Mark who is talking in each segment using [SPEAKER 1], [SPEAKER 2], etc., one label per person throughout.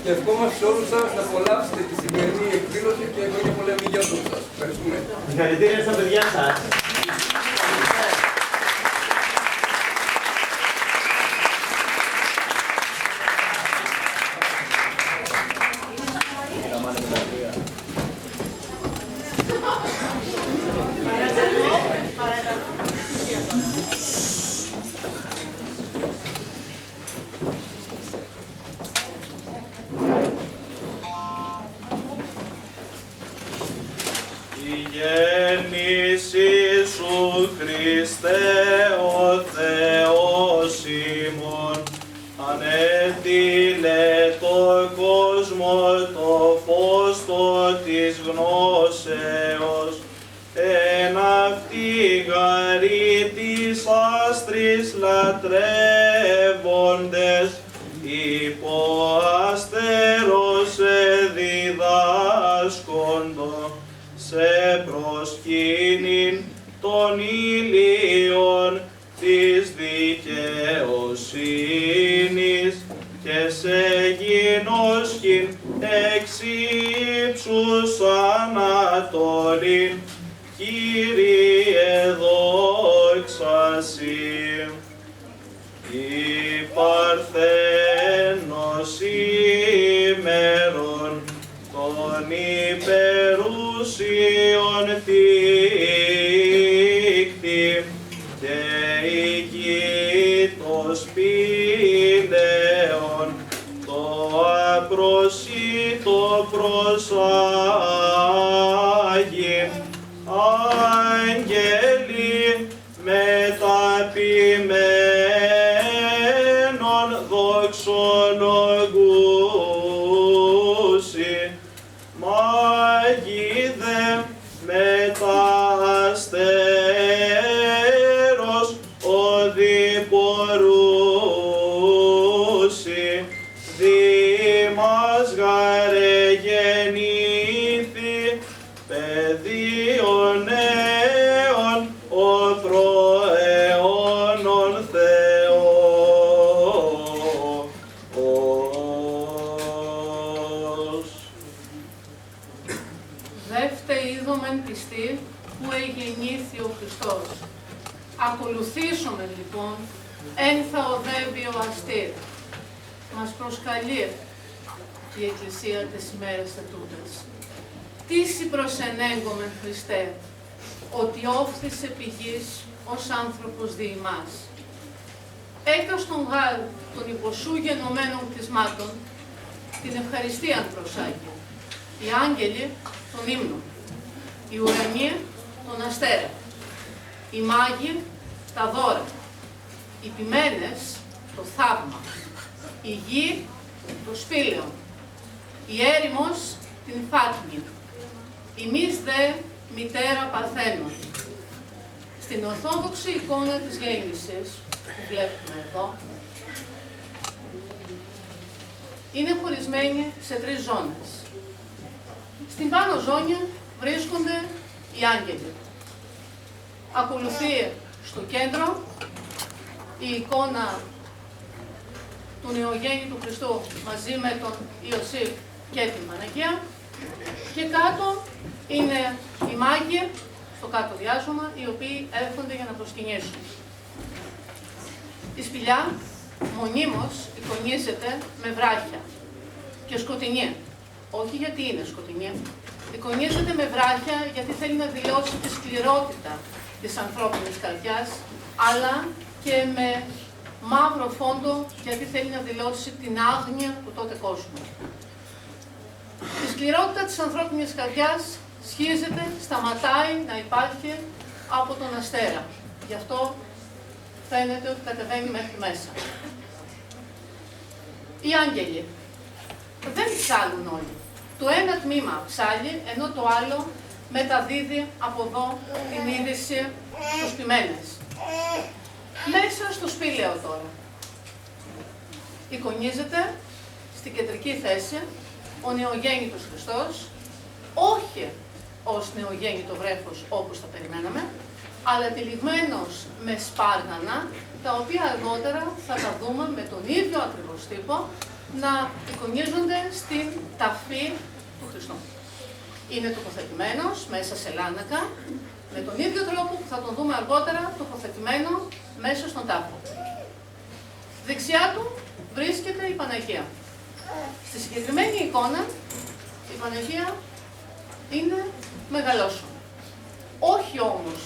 [SPEAKER 1] Και ευχόμαστε σε όλους σας να απολαύσετε τη σημερινή εκδήλωση και χρόνια πολλά για όλους σας. Ευχαριστούμε.
[SPEAKER 2] Συγχαρητήρια στα παιδιά σας.
[SPEAKER 3] λατρεύοντες υπό αστέρος διδάσκοντο σε προσκύνην των ηλίων της δικαιοσύνης και σε γινώσκην εξ ύψους ανατολήν, Κύριε δόξα Συ. Η Παρθένος ημέρων των υπερουσίων τύχτη και η γη το σπήλαιον το απροσίτο προσάγει, άγγελοι μεταποιημένων δοξολογούσι, μάγοι δε μετά αστέρος οδηπορούσι, δήμας γαρε γεννήθη, παιδίων αίων ο προαιώνων Θεός.
[SPEAKER 4] Δεύτε είδομεν πιστή που εγεννήθη ο Χριστός. Ακολουθήσουμε λοιπόν, εν θα οδεύει ο αστήρ. Μας προσκαλεί η Εκκλησία της ημέρας τετούτας. Τίσι προσενέγκομεν Χριστέ, ότι όφθησε πηγής ως άνθρωπος δι' ημάς. Έκαστον γάρ των υποσού γενομένων κτισμάτων, την ευχαριστίαν προσάγει. Οι άγγελοι τον ύμνο, οι ουρανοί τον αστέρα, οι μάγοι τα δώρα, οι ποιμένες το θαύμα, η γη το σπήλαιο, η έρημος την φάτνη, ημείς δε μητέρα Παρθένων. Στην ορθόδοξη εικόνα της γέννησης που βλέπουμε εδώ, είναι χωρισμένη σε 3 ζώνες. Στην πάνω ζώνη βρίσκονται οι άγγελοι. Ακολουθεί στο κέντρο η εικόνα του νεογέννητου Χριστού μαζί με τον Ιωσήφ και την Παναγία, και κάτω είναι οι μάγοι, στο κάτω διάσωμα, οι οποίοι έρχονται για να προσκυνήσουν. Η σπηλιά μονίμως εικονίζεται με βράχια και σκοτεινή. Όχι γιατί είναι σκοτεινή, εικονίζεται με βράχια γιατί θέλει να δηλώσει τη σκληρότητα της ανθρώπινης καρδιάς, αλλά και με μαύρο φόντο γιατί θέλει να δηλώσει την άγνοια του τότε κόσμου. Η σκληρότητα της ανθρώπινης καρδιάς σχίζεται, σταματάει να υπάρχει από τον αστέρα. Γι' αυτό φαίνεται ότι κατεβαίνει μέχρι μέσα. Οι άγγελοι δεν ψάλουν όλοι. Το ένα τμήμα ψάλει, ενώ το άλλο μεταδίδει από εδώ την είδηση στους ποιμένες. Μέσα στο σπήλαιο τώρα εικονίζεται στην κεντρική θέση ο νεογέννητος Χριστός, όχι ως νεογέννητο βρέφος όπως τα περιμέναμε, αλλά τυλιγμένος με σπάργανα, τα οποία αργότερα θα τα δούμε με τον ίδιο ακριβώς τύπο να εικονίζονται στην ταφή του Χριστού. Είναι τοποθετημένος μέσα σε λάνακα, με τον ίδιο τρόπο που θα τον δούμε αργότερα τοποθετημένο μέσα στον τάφο. Δεξιά του βρίσκεται η Παναγία. Στη συγκεκριμένη εικόνα η Παναγία είναι μεγαλόσωμη. Όχι όμως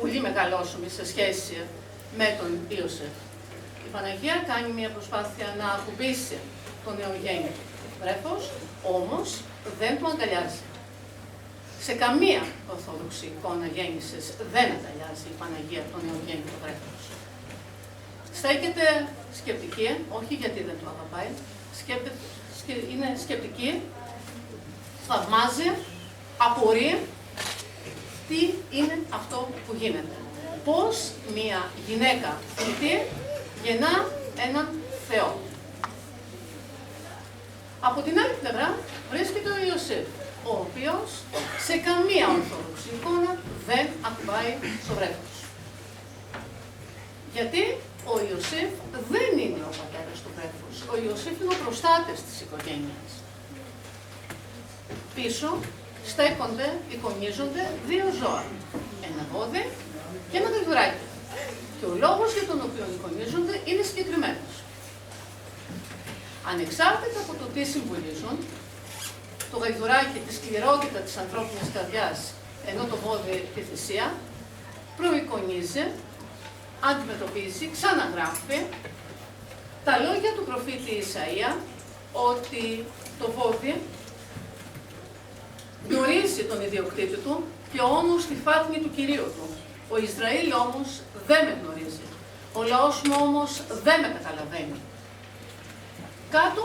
[SPEAKER 4] πολύ μεγαλόσωμη σε σχέση με τον Ιωσήφ. Η Παναγία κάνει μια προσπάθεια να ακουμπήσει τον νεογέννητο βρέφος, όμως δεν του αγκαλιάζει. Σε καμία ορθόδοξη εικόνα γέννησης δεν αγκαλιάζει η Παναγία τον νεογέννητο βρέφος. Στέκεται σκεπτική, όχι γιατί δεν το αγαπάει, είναι σκεπτική, θαυμάζει, απορεί τι είναι αυτό που γίνεται. Πώς μια γυναίκα θνητή γεννά έναν Θεό. Από την άλλη πλευρά βρίσκεται ο Ιωσήφ, ο οποίος σε καμία ορθόδοξη εικόνα δεν ακουμπάει στο βρέφος. Γιατί ο Ιωσήφ δεν είναι ο πατέρας του βρέφους. Ο Ιωσήφ είναι ο προστάτης της οικογένειας. Πίσω στέκονται, εικονίζονται δύο ζώα. Ένα βόδι και ένα γαϊδουράκι. Και ο λόγος για τον οποίο εικονίζονται είναι συγκεκριμένος. Ανεξάρτητα από το τι συμβολίζουν, το γαϊδουράκι τη σκληρότητα της ανθρώπινης καρδιάς, ενώ το βόδι τη θυσία, προεικονίζει, αντιμετωπίζει, ξαναγράφει τα λόγια του προφήτη Ισαΐα ότι το βόδι γνωρίζει τον ιδιοκτήτη του και όμως τη φάτνη του Κυρίου του. Ο Ισραήλ όμως δεν με γνωρίζει. Ο λαός μου όμως δεν με καταλαβαίνει. Κάτω,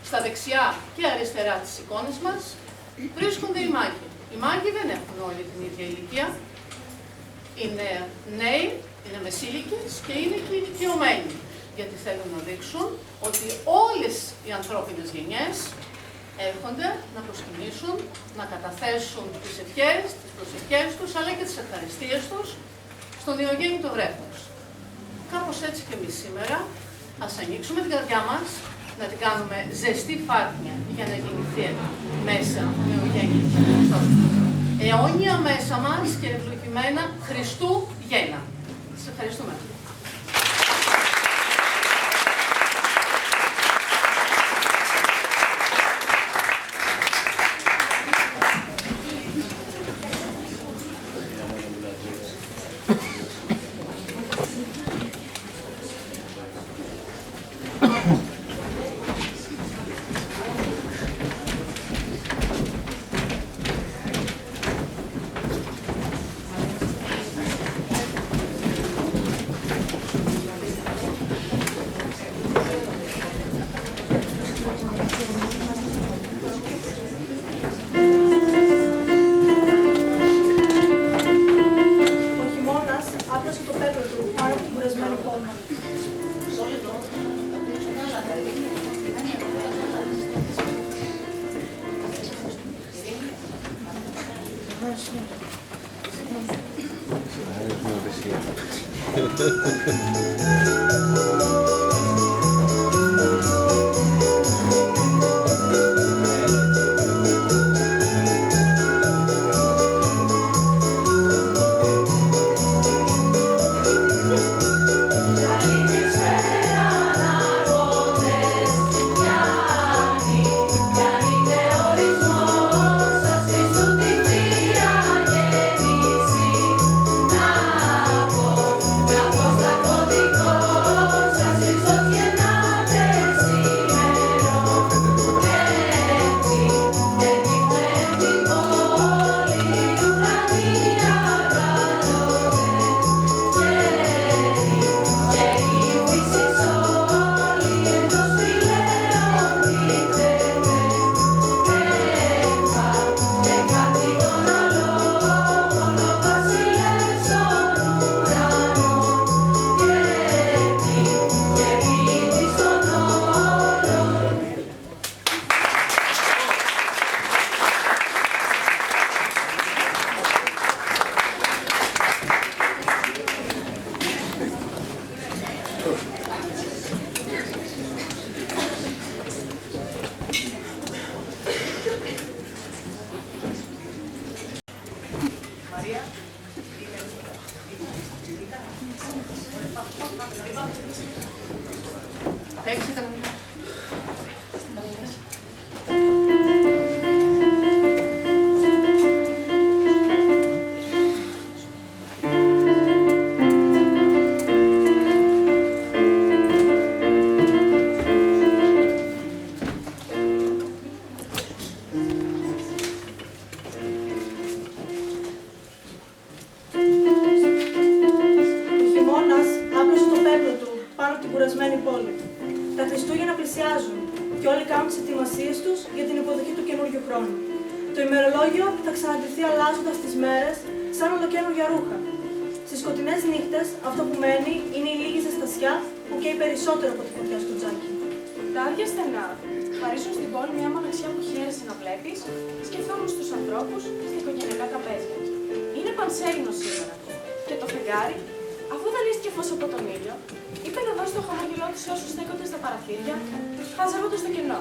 [SPEAKER 4] στα δεξιά και αριστερά της εικόνας μας, βρίσκονται οι μάγοι. Οι μάγοι δεν έχουν όλοι την ίδια ηλικία. Είναι νέοι, είναι μεσήλικες και είναι και ηλικιωμένοι. Γιατί θέλουν να δείξουν ότι όλες οι ανθρώπινες γενιές έρχονται να προσκυνήσουν, να καταθέσουν τις ευχές, τις προσευχές τους, αλλά και τις ευχαριστίες τους στον νεογέννητο βρέφος. Κάπως έτσι και εμείς σήμερα, ας ανοίξουμε την καρδιά μας, να την κάνουμε ζεστή φάτνια για να γεννηθεί μέσα ο νεογέννητος Χριστός. Αιώνια μέσα μας και ευλογημένα Χριστού γέννα. Σας ευχαριστούμε.
[SPEAKER 5] Να πω, στα κωδικό προετοιμασίες τους για την υποδοχή του καινούριου χρόνου. Το ημερολόγιο θα ξαναντηθεί αλλάζοντας τις μέρες σαν ολοκαίνουργια ρούχα. Στις σκοτεινές νύχτες, αυτό που μένει είναι η λίγη ζεστασιά που καίει περισσότερο από τη φωτιά στο τζάκι.
[SPEAKER 6] Τα άδεια στενά χαρίζουν στην πόλη μια μοναξιά που χαίρεσαι να βλέπεις, σκεφτόμουν στους ανθρώπους στα οικογενειακά τραπέζια. Είναι πανσέλινο σήμερα. Και το φεγγάρι, αφού δανείστηκε φως από τον ήλιο, είπε να δώσει το χαμόγελό του σε όσους στέκονται στα παραθύρια, χαζεύοντας το κενό.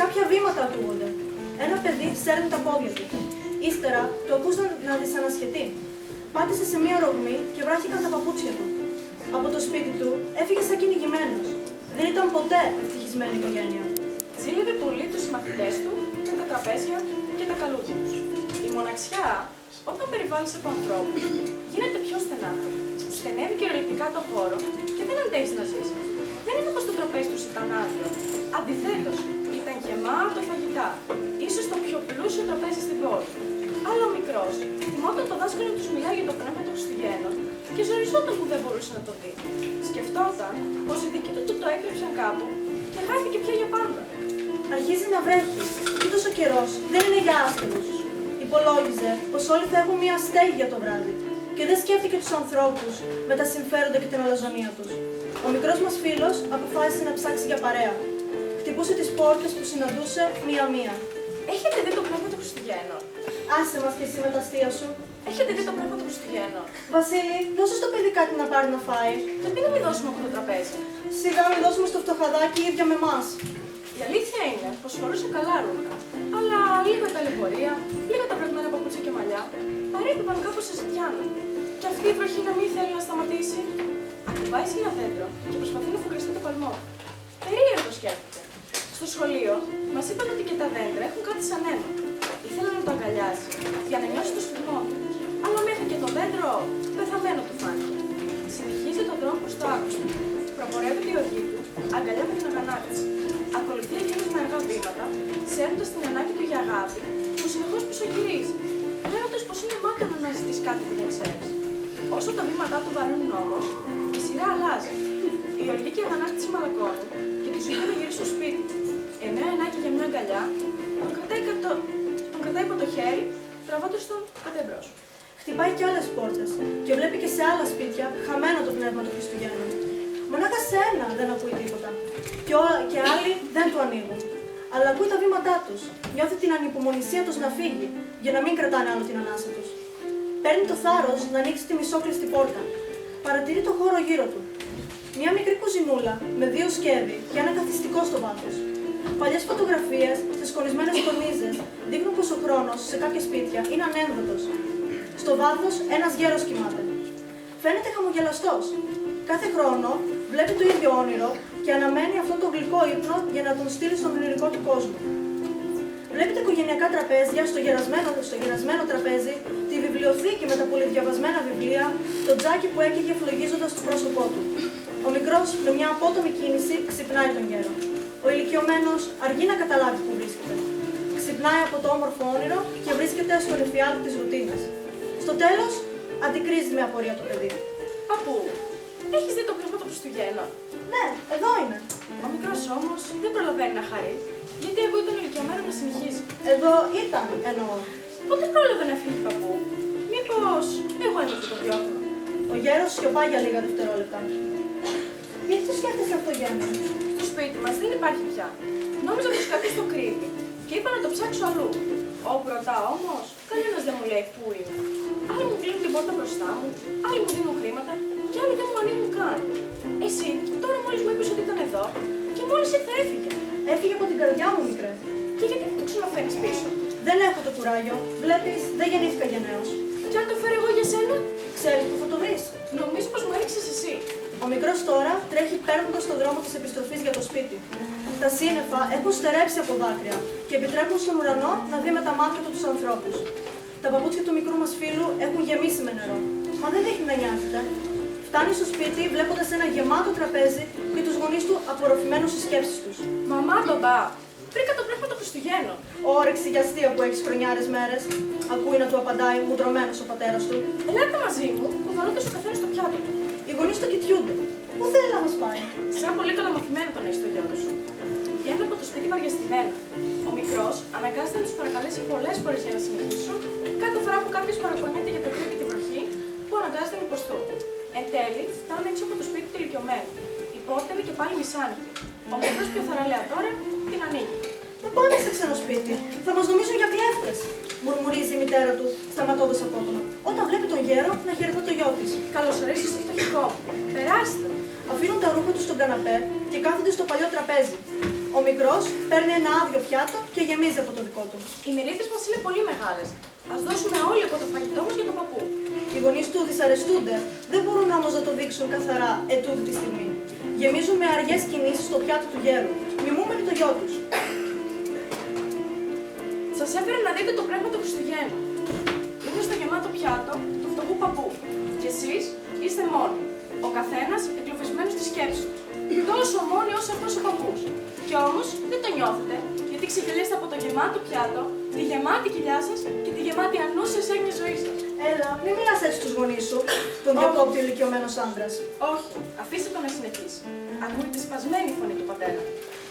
[SPEAKER 5] Κάποια βήματα ακούγονται. Ένα παιδί σέρνει τα πόδια του. Ύστερα το ακούς να δυσανασχετεί. Πάτησε σε μία ρογμή και βράχηκαν τα παπούτσια του. Από το σπίτι του έφυγε σαν κυνηγημένος. Δεν ήταν ποτέ ευτυχισμένη οικογένεια.
[SPEAKER 6] Ζήλευε πολύ τους συμμαθητές του με τα τραπέζια και τα καλούδια τους. Η μοναξιά, όταν περιβάλλεις από ανθρώπους, γίνεται πιο στενά. Στενεύει κυριολεκτικά το χώρο και δεν αντέχεις να ζεις. Δεν είναι πως το τραπέζι τους ήταν άδειο. Αντιθέτως, ήταν γεμάτο φαγητά. Ίσως το πιο πλούσιο τραπέζι στην πόλη. Αλλά ο μικρός θυμόταν το δάσκαλο τους μιλάει για το πνεύμα των Χριστουγέννων και ζοριζόταν που δεν μπορούσε να το δει. Σκεφτόταν πως οι δικοί του το έκρυψαν κάπου και χάθηκε πια για πάντα.
[SPEAKER 5] Αρχίζει να βρέχει. Τούτος ο καιρός δεν είναι για άσχημους. Υπολόγιζε πως όλοι θα έχουν μία στέγη για το βράδυ και δεν σκέφτηκε τους ανθρώπους με τα συμφέροντα και την αλαζονία τους. Ο μικρός μας φίλος αποφάσισε να ψάξει για παρέα. Χτυπούσε τις πόρτες που συναντούσε μία-μία.
[SPEAKER 6] Έχετε δει το πνεύμα των Χριστουγέννων?
[SPEAKER 5] Άσε μας και εσύ με τα αστεία σου.
[SPEAKER 6] Έχετε δει το πνεύμα των Χριστουγέννων?
[SPEAKER 5] Βασίλη, δώσε στο παιδί κάτι να πάρει να φάει.
[SPEAKER 6] Γιατί να μην δώσουμε από το τραπέζι?
[SPEAKER 5] Σιγά μην δώσουμε στο φτωχαδάκι ίδια με εμάς.
[SPEAKER 6] Η αλήθεια είναι πως φορούσε καλά ρούχα. Αλλά λίγο η ταλαιπωρία, λίγα τα βρεγμένα παπούτσια και μαλλιά, παρέπιπαν κάπως σε ζητιάνα. Και αυτή η βροχή να μην θέλει να σταματήσει. Ακουμπάει σε ένα δέντρο και προσπαθεί να φουγκριστεί το παλμό. Περίεργο σκέφτεται. Στο σχολείο μας είπαν ότι και τα δέντρα έχουν κάτι σαν αίμα. Ήθελε να το αγκαλιάσει για να νιώσει το σφιγμό του. Αλλά μέχρι και το δέντρο πεθαμένο του φάνηκε. Συνεχίζει τον δρόμο προς το άκουσμα. Προπορεύεται η οργή του, αγκαλιά με την αγανάκτηση. Ακολουθεί εκείνος με αργά βήματα, σέρνοντας την ανάγκη του για αγάπη, που συνεχώς πισωγυρίζει, λέγοντας πως είναι μάκαρο να ζητήσει κάτι που δεν ξέρεις. Όσο τα βήματά του βαρύνουν όμως, η σειρά αλλάζει. Η οργή και η αγανάκτηση μαλακώνουν και του ζητούν να γυρίσει στο σπίτι. Ενώ η ανάγκη για μια αγκαλιά τον κρατάει από το χέρι, τραβώντας τον κατά εμπρός.
[SPEAKER 5] Χτυπάει και άλλες πόρτες και βλέπει και σε άλλα σπίτια χαμένο το πνεύμα των Χριστουγέννων. Μονάχα σε ένα δεν ακούει τίποτα. Και άλλοι δεν του ανοίγουν. Αλλά ακούει τα βήματά τους. Νιώθει την ανυπομονησία τους να φύγει, για να μην κρατάνε άλλο την ανάσα τους. Παίρνει το θάρρος να ανοίξει τη μισόκλειστη πόρτα. Παρατηρεί το χώρο γύρω του. Μια μικρή κουζινούλα με 2 σκεύη και ένα καθιστικό στο βάθος. Παλιές φωτογραφίες σε σκονισμένες κορνίζες δείχνουν πως ο χρόνος σε κάποια σπίτια είναι ανένδοτος. Στο βάθος ένας γέρος κοιμάται. Φαίνεται χαμογελαστός. Κάθε χρόνο βλέπει το ίδιο όνειρο και αναμένει αυτόν τον γλυκό ύπνο για να τον στείλει στον ονειρικό του κόσμο. Βλέπει τα οικογενειακά τραπέζια, στο γερασμένο τραπέζι, τη βιβλιοθήκη με τα πολυδιαβασμένα βιβλία, το τζάκι που έκαιγε φλογίζοντας το πρόσωπό του. Ο μικρός με μια απότομη κίνηση ξυπνάει τον γέρο. Ο ηλικιωμένος αργεί να καταλάβει που βρίσκεται. Ξυπνάει από το όμορφο όνειρο και βρίσκεται στο ρεφιάδι της ρουτίνας. Στο τέλος, αντικρίζει με απορία το παιδί.
[SPEAKER 6] Παππού, έχεις δει το πνεύμα των Χριστουγέννων?
[SPEAKER 5] Ναι, εδώ είναι.
[SPEAKER 6] Ο μικρός όμως δεν προλαβαίνει να χαρεί, γιατί εγώ ήταν ηλικιωμένο να συνεχίζει.
[SPEAKER 5] Εδώ ήταν, εννοώ.
[SPEAKER 6] Πότε πρόλαβε να φύγει, παππού? Μήπως εγώ είμαι που το διώχνω?
[SPEAKER 5] Ο γέρος σιωπά για λίγα δευτερόλεπτα. Γιατί το σκέφτεσαι αυτό, Γιάννη?
[SPEAKER 6] Στο σπίτι μας δεν υπάρχει πια. Νόμιζα πως κάποιος το κρύβει και είπα να το ψάξω αλλού. Όπου ρωτάω όμως, κανένας δεν μου λέει πού είναι. Άλλοι μου κλείνουν την πόρτα μπροστά μου, άλλοι μου δίνουν χρήματα και άλλοι δεν μου ανοίγουν καν. Εσύ τώρα μόλις μου είπες ότι ήταν εδώ και μόλις ήρθε έφυγε.
[SPEAKER 5] Έφυγε από την καρδιά μου, μικρέ.
[SPEAKER 6] Και γιατί δεν το ξαναφέρνεις πίσω?
[SPEAKER 5] Δεν έχω το κουράγιο. Βλέπεις, δεν γεννήθηκα γενναίος.
[SPEAKER 6] Και αν το φέρω εγώ για σένα?
[SPEAKER 5] Ξέρεις που θα το βρεις.
[SPEAKER 6] Νομίζω πως μου έριξες εσύ.
[SPEAKER 5] Ο μικρός τώρα τρέχει παίρνοντας τον δρόμο της επιστροφής για το σπίτι. Τα σύννεφα έχουν στερέψει από δάκρυα και επιτρέπουν στον ουρανό να δει με τα μάτια του τους ανθρώπους. Τα παπούτσια του μικρού μας φίλου έχουν γεμίσει με νερό. Μα δεν δείχνει να νοιάζεται. Φτάνει στο σπίτι βλέποντας ένα γεμάτο τραπέζι και τους γονείς του απορροφημένους στις σκέψεις τους.
[SPEAKER 6] Μαμά, μπαμπά, βρήκα το πνεύμα των Χριστουγέννων.
[SPEAKER 5] Όρεξη για αστεία που έχεις χρονιάρες μέρες. Ακούει να του απαντάει μουντρωμένος ο πατέρας του.
[SPEAKER 6] Ελάτε μαζί μου, κουβαλώντας ο καθένας στο πιάτο του.
[SPEAKER 5] Οι γονείς το κοιτιούνται. Πού θέλει να μας πάει?
[SPEAKER 6] Σαν πολύ καλά μαθημένο τον έχεις το γιο σου. Βγαίνουν από το σπίτι βαριαστημένα. Ο μικρός αναγκάζεται να τους παρακαλέσει πολλές φορές για να συνεχίσουν, κάθε φορά που κάποιος παραπονιέται για το κρύο και τη βροχή που αναγκάζεται να υποστούν. Εν τέλει, φτάνουν έξω από το σπίτι του ηλικιωμένου. Η πόρτα είναι και πάλι μισάνοιχτη. Ο μικρός πιο θαραλέα τώρα την ανοίγει.
[SPEAKER 5] Να πάνε σε ξένο σπίτι. Θα μας νομίζουν για κλέφτες, μουρμουρίζει η μητέρα του, σταματώντας απότομα. Όταν βλέπει τον γέρο να χαιρετά το γιο της.
[SPEAKER 6] Καλώς ορίσατε στο φτωχικό. Περάστε.
[SPEAKER 5] Αφήνουν τα ρούχα τους στον καναπέ και κάθονται στο παλιό τραπέζι. Ο μικρός παίρνει ένα άδειο πιάτο και γεμίζει από το δικό του.
[SPEAKER 6] Οι μερίδες μας είναι πολύ μεγάλες. Ας δώσουμε όλοι από το φαγητό μας για τον παππού.
[SPEAKER 5] Οι γονείς του δυσαρεστούνται, δεν μπορούν όμως να το δείξουν καθαρά ετούτη τη στιγμή. Γεμίζουν με αργές κινήσεις στο πιάτο του γέρου, μιμούμενοι το γιο τους.
[SPEAKER 6] Σας έφερα να δείτε το πράγμα του Χριστουγέννου. Είναι στο γεμάτο πιάτο του φτωχού παππού. Και εσείς είστε μόνοι. Ο καθένας εγκλωβισμένος στη σκέψη του. Τόσο μόνοι όσο αυτός ο παππούς. Κι όμως δεν το νιώθετε, γιατί ξεφυλίστε από το γεμάτο πιάτο, τη γεμάτη κοιλιά σας και τη γεμάτη ανούσια έγνοια ζωή σας.
[SPEAKER 5] Έλα, μην μιλάς έτσι στους γονείς σου, τον διακόπτει ο ηλικιωμένος άντρας.
[SPEAKER 6] Όχι, αφήστε τον να συνεχίσει. Ακούγεται σπασμένη η φωνή του πατέρα.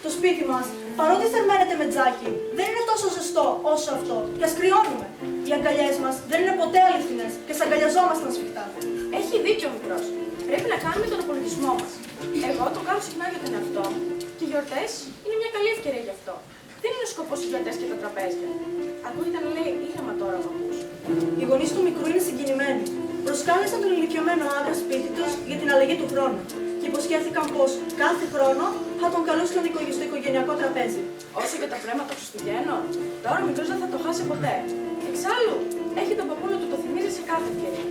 [SPEAKER 5] Το σπίτι μας, παρότι θερμαίνεται με τζάκι, δεν είναι τόσο ζεστό όσο αυτό και ας κρυώνουμε. Οι αγκαλιές μας δεν είναι ποτέ αληθινές και σαγκαλιαζόμασταν σφιχτά.
[SPEAKER 6] Έχει δίκιο ο μικρός. Πρέπει να κάνουμε τον απολογισμό μας. Εγώ το κάνω συχνά για τον εαυτό μου και οι γιορτές είναι μια καλή ευκαιρία γι' αυτό. Δεν είναι ο σκοπός οι γιορτές και τα τραπέζια. Ακούγεται να λέει ήρεμα τώρα ο παππούς.
[SPEAKER 5] Οι γονείς του μικρού είναι συγκινημένοι. Προσκάλεσαν τον ηλικιωμένο άντρα σπίτι τους για την αλλαγή του χρόνου και υποσχέθηκαν πως κάθε χρόνο θα τον καλούσαν στο οικογενειακό τραπέζι.
[SPEAKER 6] Όσο για τα πράγματα των Χριστουγέννων, τώρα ο μικρός δεν θα το χάσει ποτέ. Εξάλλου, έχει τον παππού να του το θυμίζει σε κάθε ευκαιρία.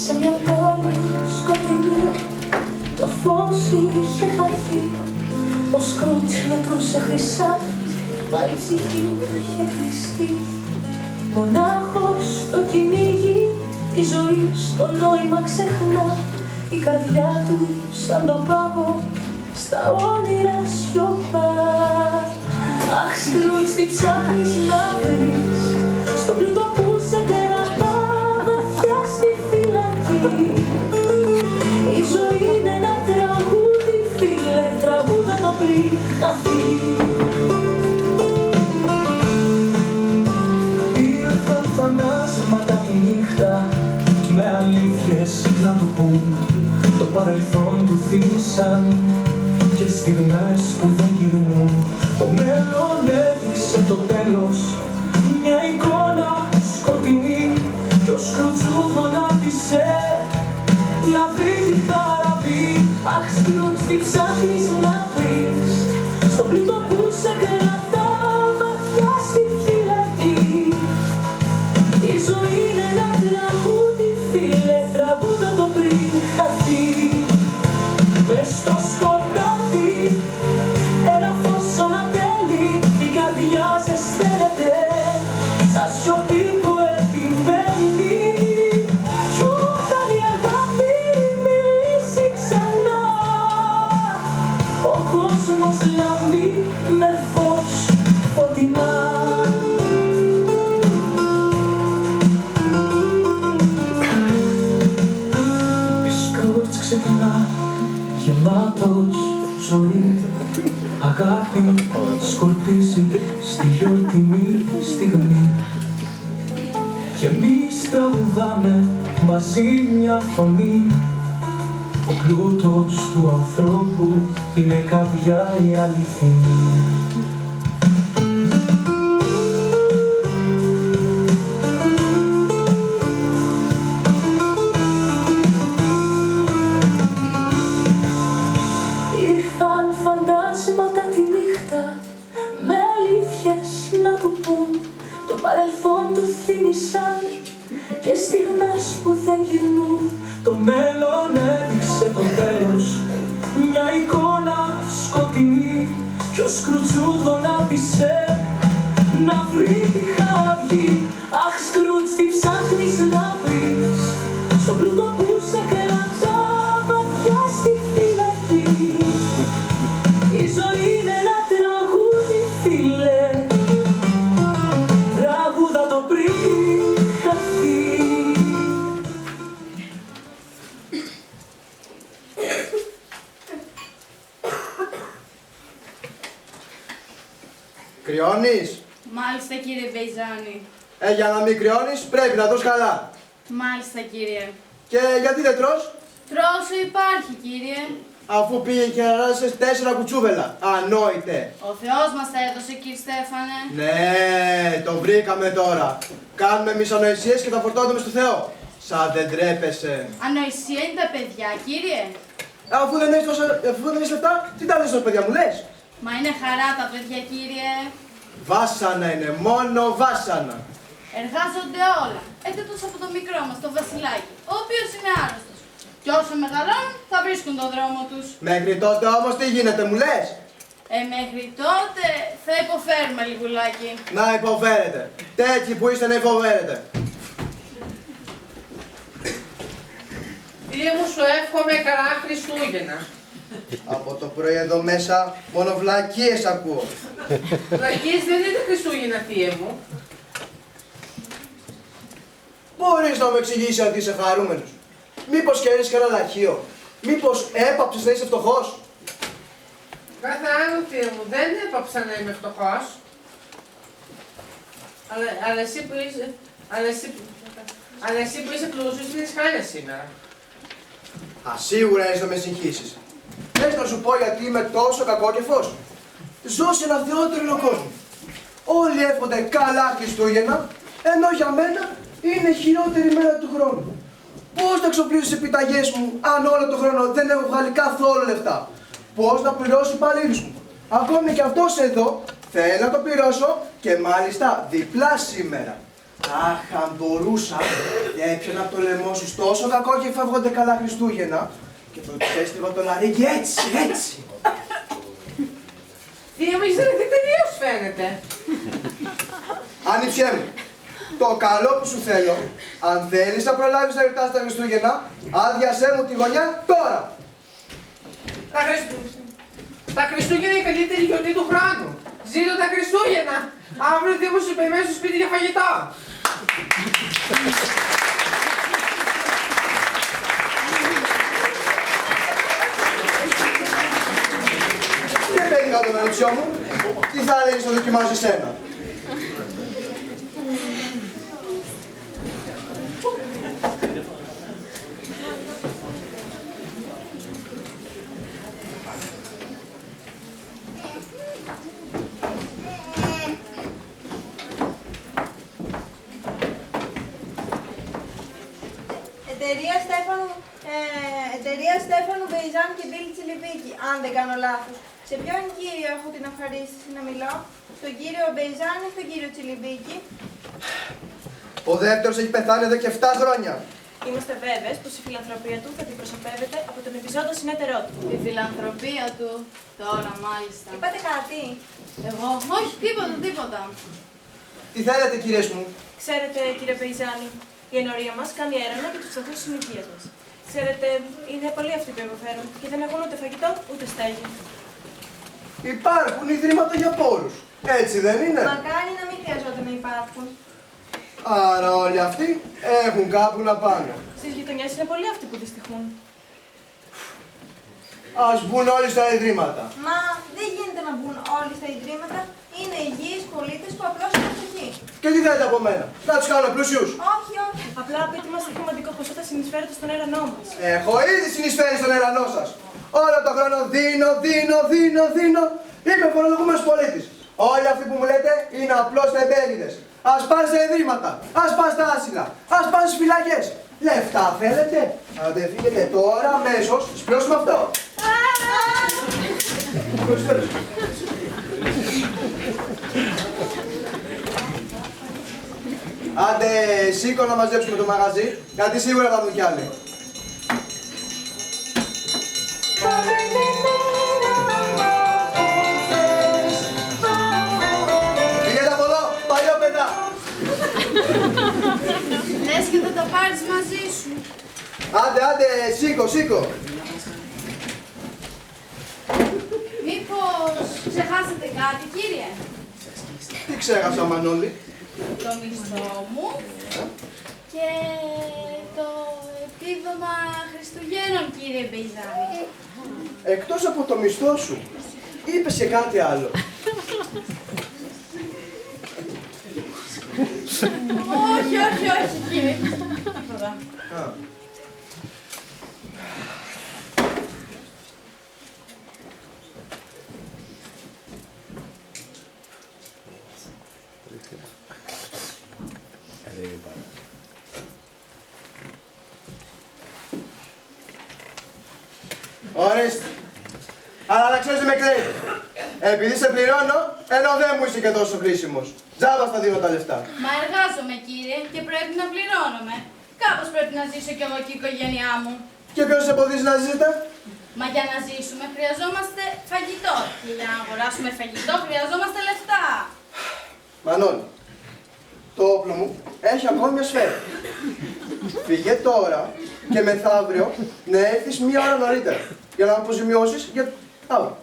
[SPEAKER 7] Σε μια πόλη σκοτεινή το φως είχε χαθεί. Ο Σκρούτς μετρούσε χρυσά, πάλι η ψυχή είχε κλειστεί. Μονάχος στο κυνήγι, τη ζωή στο νόημα ξεχνά. Η καρδιά του σαν τον πάγο, στα όνειρα σιωπά. Αχ Σκρούτς, τι ψάχνεις να βρεις, στον πλούτο που σε κερατά βαθιά στη φυλακή. Η ζωή είναι ένα τραγούδι, φίλε, τραγούδα το πριν χαθεί.
[SPEAKER 8] Ήρθαν φαντάσματα τη νύχτα με αλήθειες να του πουν. Το παρελθόν του θύμισαν και στιγμές που δεν γυρνούν. Το μέλλον έδειξε το τέλος, μια εικόνα σκοτεινή κι ο Σκρούτς φωνάτισε να βρει τη θαραπή.
[SPEAKER 7] Αχ Σκρούτς, τι ψάχνεις να βρεις, στον πλούτο που σε κρατά βαθιά στη φυλακή. Η ζωή είναι ένα τραγούδι, φίλε, τραγούδα το πριν χαθεί.
[SPEAKER 8] Μες στο σκοτάδι ένα φως ανατέλει, η καρδιά ζεσταίνεται σαν σιωπή που επιμένει. Κι όταν η αγάπη μιλήσει ξανά, ο κόσμος λάμπει με φως φωτεινά. Η Σκρούτς ξεκινά γεμάτος ζωή, αγάπη σκορπίζει στη γιορτινή στιγμή. Κι εμείς τραγουδάμε μαζί μια φωνή. Ο πλούτος του ανθρώπου είναι καρδιά η αληθινή.
[SPEAKER 7] Ήρθαν φαντάσματα τη νύχτα με αλήθειες να του πουν. Το παρελθόν του θύμισαν και στιγμές που δεν γυρνούν.
[SPEAKER 8] Το μέλλον έδειξε το τέλος, μια εικόνα σκοτεινή κι ο Σκρούτς φωνάτισε να βρει τη
[SPEAKER 7] Σκρούτς, τι ψάχνεις να βρεις στον πλούτο που σε κράτσα βαθιά στη φυλακή. Η ζωή είναι ένα τραγούδι, φίλε, τραγούδα το πριν χαθεί.
[SPEAKER 9] Κρυώνεις?
[SPEAKER 10] Μάλιστα κύριε Μπεϊζάνη.
[SPEAKER 9] Για να μην κρυώνεις πρέπει να τρως καλά.
[SPEAKER 10] Μάλιστα κύριε.
[SPEAKER 9] Και γιατί δεν τρως?
[SPEAKER 10] Τρόσο υπάρχει κύριε.
[SPEAKER 9] Αφού πήγε και αράσες 4 κουτσούβελα. Ανόητε.
[SPEAKER 10] Ο Θεός μας τα έδωσε κύριε Στέφανε.
[SPEAKER 9] Ναι, το βρήκαμε τώρα. Κάνουμε εμείς ανοησίες και τα φορτώνουμε στο Θεό. Σαν δεν τρέπεσαι.
[SPEAKER 10] Ανοησία είναι τα παιδιά κύριε.
[SPEAKER 9] Αφού δεν έχεις λεφτά, τι τα λες παιδιά μου λες?
[SPEAKER 10] Μα είναι χαρά τα παιδιά κύριε.
[SPEAKER 9] Βάσανα είναι, μόνο βάσανα.
[SPEAKER 10] Εργάζονται όλα. Εκτός από το μικρό μας, το Βασιλάκι, ο οποίος είναι άρρωστος. Και όσο μεγαλώνουν θα βρίσκουν τον δρόμο τους.
[SPEAKER 9] Μέχρι τότε όμως τι γίνεται μου λες?
[SPEAKER 10] Μέχρι τότε θα υποφέρουμε λιγουλάκι.
[SPEAKER 9] Να υποφέρετε. Τέτοιοι που είστε να υποφέρετε.
[SPEAKER 4] Θεία μου, σου εύχομαι καλά Χριστούγεννα.
[SPEAKER 9] Από το πρωί εδώ μέσα μόνο βλακίες ακούω.
[SPEAKER 4] Βλακίες δεν είναι Χριστούγεννα, θεία μου.
[SPEAKER 9] Μπορείς να μου εξηγήσεις ότι είσαι χαρούμενος? Μήπως κέρδισες κανένα λαχείο? Μήπως έπαψες να είσαι φτωχός?
[SPEAKER 4] Καθαρό, θεία μου, δεν έπαψα να είμαι φτωχός. Αλλά εσύ που είσαι πλούσιος είναι χάλια σήμερα.
[SPEAKER 9] Σίγουρα είσαι να με συγχύσεις. Θες να σου πω γιατί είμαι τόσο κακόκεφος? Ζω σε ένα θεότερο κόσμο. Όλοι εύχονται καλά Χριστούγεννα, ενώ για μένα είναι η χειρότερη μέρα του χρόνου. Πώς να εξοπλίσω τις επιταγές μου αν όλο τον χρόνο δεν έχω βγάλει καθόλου λεφτά? Πώς να πληρώσω υπαλλήλους μου? Ακόμη και αυτός εδώ θέλει να το πληρώσω και μάλιστα διπλά σήμερα. Αχ, αν μπορούσα, έπιανα από το λαιμό σου τόσο κακό και φεύγονται καλά Χριστούγεννα και το έστειλα το λαρίκι έτσι, έτσι.
[SPEAKER 4] Θεία μου, είσαι τελείως φαίνεται.
[SPEAKER 9] Άνοιψέ μου, το καλό που σου θέλω, αν θέλεις να προλάβεις να γιορτάσεις τα Χριστούγεννα, άδειασέ μου τη γωνιά τώρα.
[SPEAKER 4] Τα Χριστούγεννα είναι η καλύτερη γιορτή του χρόνου. Ζήτω τα Χριστούγεννα. Αύριο Θεία μου σου περιμένει στο σπίτι για φαγητό.
[SPEAKER 9] Και πέτυχα τον ανιψιό μου, τι θα έλεγες να δοκιμάζω εσένα?
[SPEAKER 11] Εταιρεία Στέφανου Μπεϊζάν και Μπίλη Τσιλιβίκη, αν δεν κάνω λάθος. Σε ποιον κύριο έχω την ευχαρίστηση να μιλώ? Στον κύριο Μπεϊζάν ή στον κύριο Τσιλιβίκη?
[SPEAKER 9] Ο δεύτερος έχει πεθάνει εδώ και 7 χρόνια.
[SPEAKER 5] Είμαστε βέβαιες πως η φιλανθρωπία του θα αντιπροσωπεύεται από τον επιζώντα συνεταιρό του.
[SPEAKER 10] Η φιλανθρωπία του, τώρα μάλιστα.
[SPEAKER 11] Είπατε κάτι?
[SPEAKER 10] Εγώ, όχι, τίποτα.
[SPEAKER 9] Τι θέλετε κυρίες μου?
[SPEAKER 5] Ξέρετε, κύριε Μπεϊζάνη, η ενορία μας κάνει έρευνα για τους φτωχούς της συνοικίας μας. Ξέρετε, είναι πολλοί αυτοί που υποφέρουν και δεν έχουν ούτε φαγητό ούτε στέγη.
[SPEAKER 9] Υπάρχουν ιδρύματα για πόρους. Έτσι δεν είναι?
[SPEAKER 11] Μακάρι να μην χρειαζόταν να υπάρχουν.
[SPEAKER 9] Άρα όλοι αυτοί έχουν κάπου να πάνε.
[SPEAKER 5] Στις γειτονιές είναι πολλοί αυτοί που δυστυχούν.
[SPEAKER 9] Ας μπουν όλοι στα ιδρύματα.
[SPEAKER 11] Μα δεν γίνεται να μπουν όλοι στα ιδρύματα. Είναι υγιείς πολίτες που απλώς είναι φτωχοί.
[SPEAKER 9] Και τι θέλετε από μένα? Να τους κάνω πλούσιους?
[SPEAKER 11] Όχι.
[SPEAKER 5] Απλά πείτε μας τι χρηματικό ποσό θα συνεισφέρετε στον έρανό μας.
[SPEAKER 9] Έχω ήδη συνεισφέρει στον έρανό σας. Όλο τον χρόνο δίνω. Είμαι φορολογούμενος πολίτης. Όλοι αυτοί που μου λέτε είναι απλώς τεμπέληδες. Ας πάνε στα ιδρύματα, ας πάνε στα άσυλα, ας πάνε στις φυλακές. Λεφτά θέλετε? Αν δεν φύγετε τώρα αμέσως, σπλώσουμε αυτό. Άντε, σήκω να μαζέψουμε το μαγαζί, γιατί σίγουρα θα δουν κι άλλοι. Φύγετε από εδώ, παλιό παιδά!
[SPEAKER 10] μαζί σου.
[SPEAKER 9] Άντε, σήκω.
[SPEAKER 10] Μήπως ξεχάσατε κάτι, κύριε?
[SPEAKER 9] Τι ξέχασα, Μανώλη?
[SPEAKER 10] Το μισθό μου και το επίδομα Χριστουγέννων, κύριε Μπεϊζάνη.
[SPEAKER 9] Εκτός από το μισθό σου, είπες και κάτι άλλο.
[SPEAKER 10] Όχι, κύριε. Τίποτα.
[SPEAKER 9] Ορίστε. Αλλά να ξέρεις με κλαίει. Επειδή σε πληρώνω, ενώ δεν μου είσαι και τόσο χρήσιμος. Τζάμπα θα δίνω τα λεφτά.
[SPEAKER 10] Μα εργάζομαι, κύριε, και πρέπει να πληρώνομαι. Κάπως πρέπει να ζήσω κι εγώ και η οικογένειά μου.
[SPEAKER 9] Και ποιος σε εμποδίζει να ζήσετε?
[SPEAKER 10] Μα για να ζήσουμε χρειαζόμαστε φαγητό. Και για να αγοράσουμε φαγητό χρειαζόμαστε λεφτά.
[SPEAKER 9] Μανώλη, το όπλο μου έχει ακόμη μια σφαίρα. Φύγε τώρα και μεθαύριο να έρθεις μία ώρα νωρίτερα για να αποζημιώσεις για αύριο.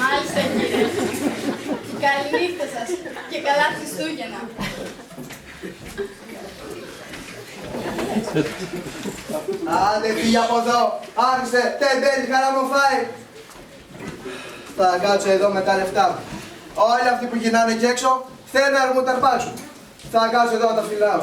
[SPEAKER 10] Μάλιστα, κύριε. Καληνύχτα σας και καλά Χριστούγεννα.
[SPEAKER 9] Άντε φύγε από εδώ, άρχισε, τεμπέλη, χαρά μου φάει. Θα κάτσω εδώ με τα λεφτά μου. Όλοι αυτοί που γυρνάνε εκεί έξω θέλουν να μου τα αρπάξουν. Θα κάτσω εδώ να τα φυλάω.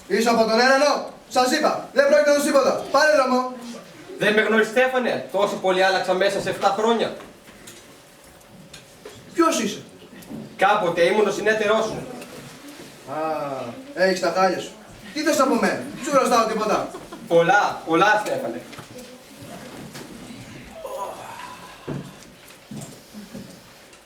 [SPEAKER 9] Πίσω από τον έρανο, σας είπα, δεν πρόκειται να δώσει τίποτα. Πάρε δρόμο.
[SPEAKER 1] Δεν με γνωρίζεις, Στέφανε, τόσο πολύ άλλαξα μέσα σε 7 χρόνια.
[SPEAKER 9] Ποιος είσαι?
[SPEAKER 1] Κάποτε ήμουν ο συνέτερός σου.
[SPEAKER 9] Α, έχεις τα χάλια σου. Τι θες από μένα, σου χρωστάω τίποτα.
[SPEAKER 1] Πολλά, Στέφανε.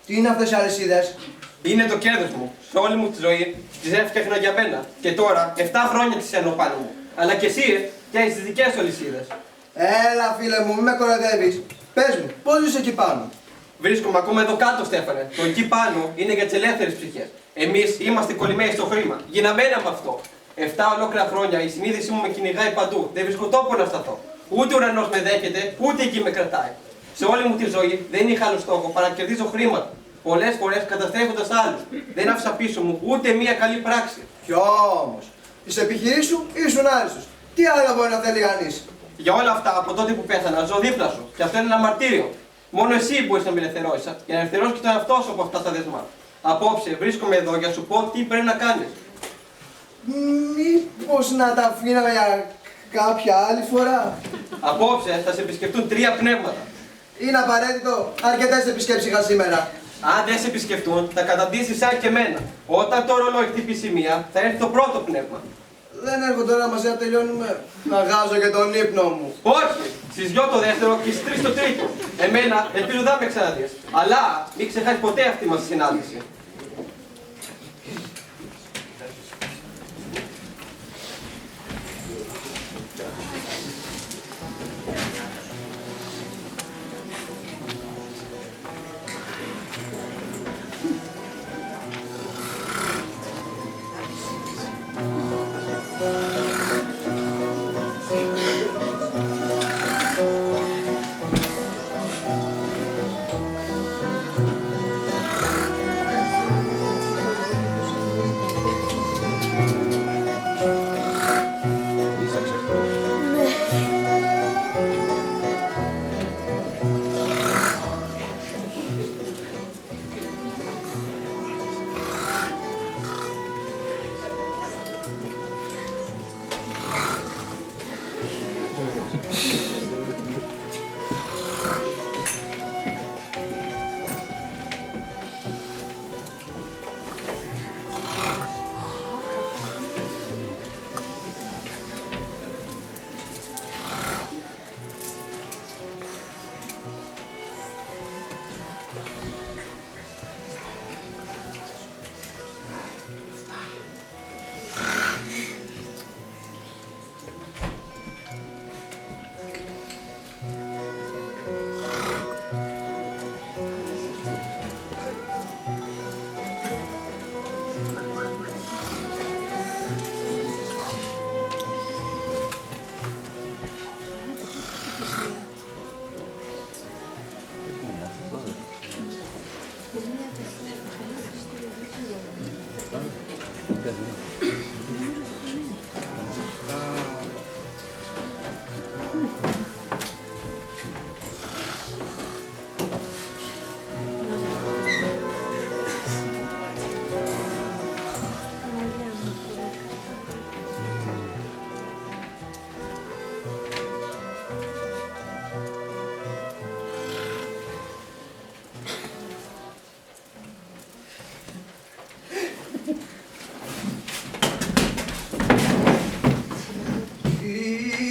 [SPEAKER 9] Τι είναι αυτές οι αλυσίδες?
[SPEAKER 1] Είναι το κέρδος μου. Σε όλη μου τη ζωή τις έφτιαχνα για μένα. Και τώρα, 7 χρόνια τις ενω πάνω μου. Αλλά και εσύ,
[SPEAKER 12] Και έχεις τις δικές σου αλυσίδες.
[SPEAKER 9] Έλα φίλε μου, μη με κοροϊδεύεις. Πες μου, πώς ζεις εκεί πάνω?
[SPEAKER 12] Βρίσκομαι ακόμα εδώ κάτω, Στέφανε. Το εκεί πάνω είναι για τις ελεύθερες ψυχές. Εμείς είμαστε κολλημένοι στο χρήμα. Γίναμένα από αυτό. 7 ολόκληρα χρόνια η συνείδησή μου με κυνηγάει παντού. Δεν βρίσκω τόπο να σταθώ. Ούτε ο ουρανός με δέχεται, ούτε εκεί με κρατάει. Σε όλη μου τη ζωή δεν είχα άλλο στόχο παρά να κερδίζω χρήματα. Πολλές φορές καταστρέφοντας άλλους. Δεν άφησα πίσω μου ούτε μία καλή πράξη.
[SPEAKER 9] Κι όμως, τις επιχειρήσεις σου ήσουν άριστος. Τι άλλο μπορεί να θέλει κανείς?
[SPEAKER 12] Για όλα αυτά, από τότε που πέθανα, ζω δίπλα σου. Και αυτό είναι ένα μαρτύριο. Μόνο εσύ μπορείς να με ελευθερώσεις, για να ελευθερώσεις και τον εαυτό σου από αυτά τα δεσμά. Απόψε βρίσκομαι εδώ για να σου πω τι πρέπει να κάνεις.
[SPEAKER 9] Μήπως να τα αφήναμε για κάποια άλλη φορά?
[SPEAKER 12] Απόψε θα σε επισκεφτούν 3 πνεύματα.
[SPEAKER 9] Είναι απαραίτητο. Αρκετές επισκέψεις είχα σήμερα.
[SPEAKER 12] Αν δεν σε επισκεφτούν, θα καταντήσεις σαν και εμένα. Όταν το ρολόι χτυπήσει 1, θα έρθει το πρώτο πνεύμα.
[SPEAKER 9] Δεν έρχονται τώρα μαζί να τελειώνουμε. Να γάζω και τον ύπνο μου.
[SPEAKER 12] Όχι! Στις 2 το δεύτερο και στις 3 το τρίτο. Εμένα ελπίζω δεν με ξαναδείς. Αλλά μην ξεχάσεις ποτέ αυτή μας τη συνάντηση.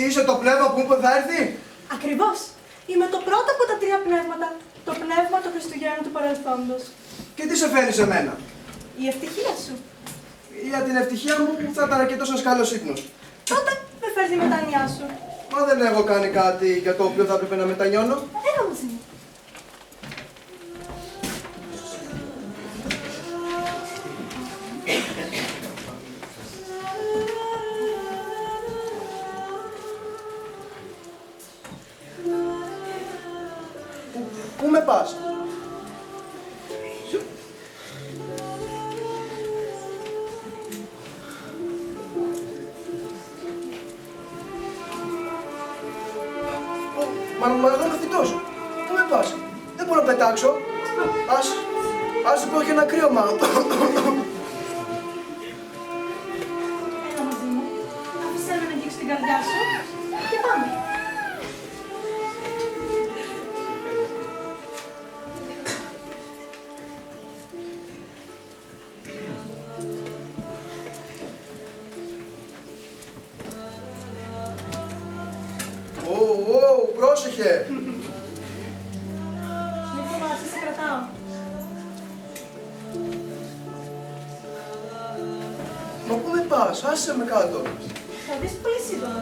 [SPEAKER 9] Είσαι το πνεύμα που είπε θα έρθει?
[SPEAKER 5] Ακριβώς. Είμαι το πρώτο από τα 3 πνεύματα. Το πνεύμα των Χριστουγέννων του παρελθόντος.
[SPEAKER 9] Και τι σε φέρνει σε μένα?
[SPEAKER 5] Η ευτυχία σου.
[SPEAKER 9] Για την ευτυχία μου θα ήταν αρκετός ένας καλός ύπνος.
[SPEAKER 5] Τότε με φέρνει η μετάνοιά σου.
[SPEAKER 9] Μα δεν έχω κάνει κάτι για το οποίο θα έπρεπε να μετανιώνω.
[SPEAKER 5] Έλα μαζί μου.
[SPEAKER 9] Πού με πας? Μα εγώ είμαι φυτός. Πού με πας? Δεν μπορώ να πετάξω. Ας πω και ένα κρύωμα.
[SPEAKER 5] Έλα μαζί μου. Άφησέ με να αγγίξω την καρδιά σου. Και πάμε.
[SPEAKER 9] Πρόσεχε!
[SPEAKER 5] Μη φοβάσαι, σε κρατάω.
[SPEAKER 9] Μα πού με πας, άσε με κάτω.
[SPEAKER 5] Θα δεις πολύ σύντομα.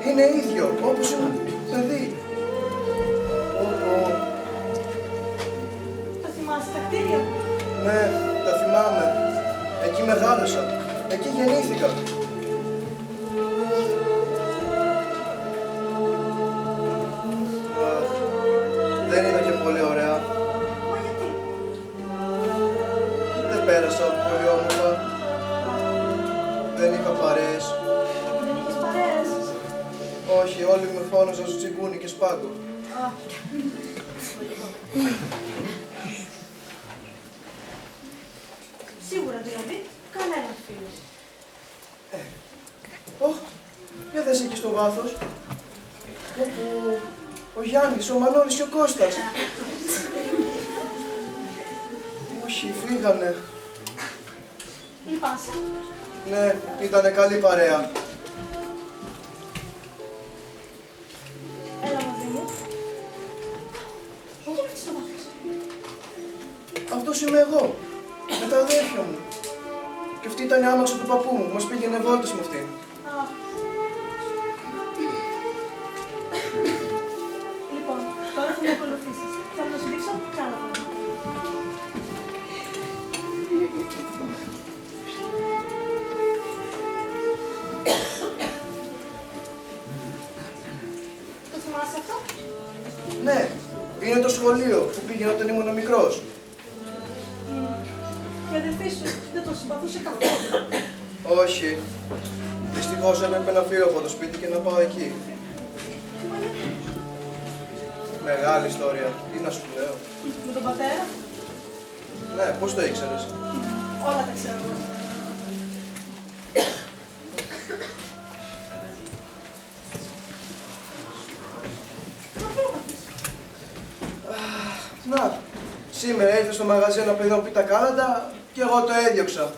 [SPEAKER 9] Είναι ίδιο, όπως ένα παιδί.
[SPEAKER 5] Τα θυμάσαι τα κτίρια?
[SPEAKER 9] Ναι, τα θυμάμαι. Εκεί μεγάλωσα. Εκεί γεννήθηκα. Δεν ήταν και πολύ ωραία.
[SPEAKER 5] Μα γιατί?
[SPEAKER 9] Δεν πέρασα πολύ όμορφα. Δεν είχα παρέες.
[SPEAKER 5] Δεν είχες παρέες?
[SPEAKER 9] Όχι, όλοι με φώναζαν στο τσιγκούνι και σπάγκο.
[SPEAKER 5] Σίγουρα δηλαδή, κανένα φίλο.
[SPEAKER 9] Για δες εκεί στο βάθος. Ο Γιάννης, ο Μανώλης και ο Κώστας. Όχι, φύγανε.
[SPEAKER 5] Λυπάσαι.
[SPEAKER 9] Ναι, ήτανε καλή παρέα.
[SPEAKER 5] Έλα μαζί μου. Γιατί έρθεις στο βάθος?
[SPEAKER 9] Αυτός είμαι εγώ, με τα αδέρφια μου. Και αυτή ήταν η άμαξα του παππού μου, μας πήγαινε βόλτες με αυτήν.
[SPEAKER 5] Λοιπόν, τώρα θα με ακολουθήσεις. Θα να σου δείξω κι άλλα πράγματα. Το θυμάσαι αυτό?
[SPEAKER 9] Ναι, είναι το σχολείο που πήγαινα όταν ήμουν μικρός.
[SPEAKER 5] Η αδερφή σου δεν το συμπαθούσε καθόλου.
[SPEAKER 9] Όχι. Δυστυχώς έπρεπε να φύγω από το σπίτι και να πάω εκεί. Μεγάλη ιστορία. Τι να σου λέω.
[SPEAKER 5] Με τον πατέρα?
[SPEAKER 9] Ναι, πώς το ήξερες?
[SPEAKER 5] Όλα τα ξέρω.
[SPEAKER 9] Να, σήμερα ήρθε στο μαγαζί ένα παιδί να πει τα κάλαντα και εγώ το έδιωξα.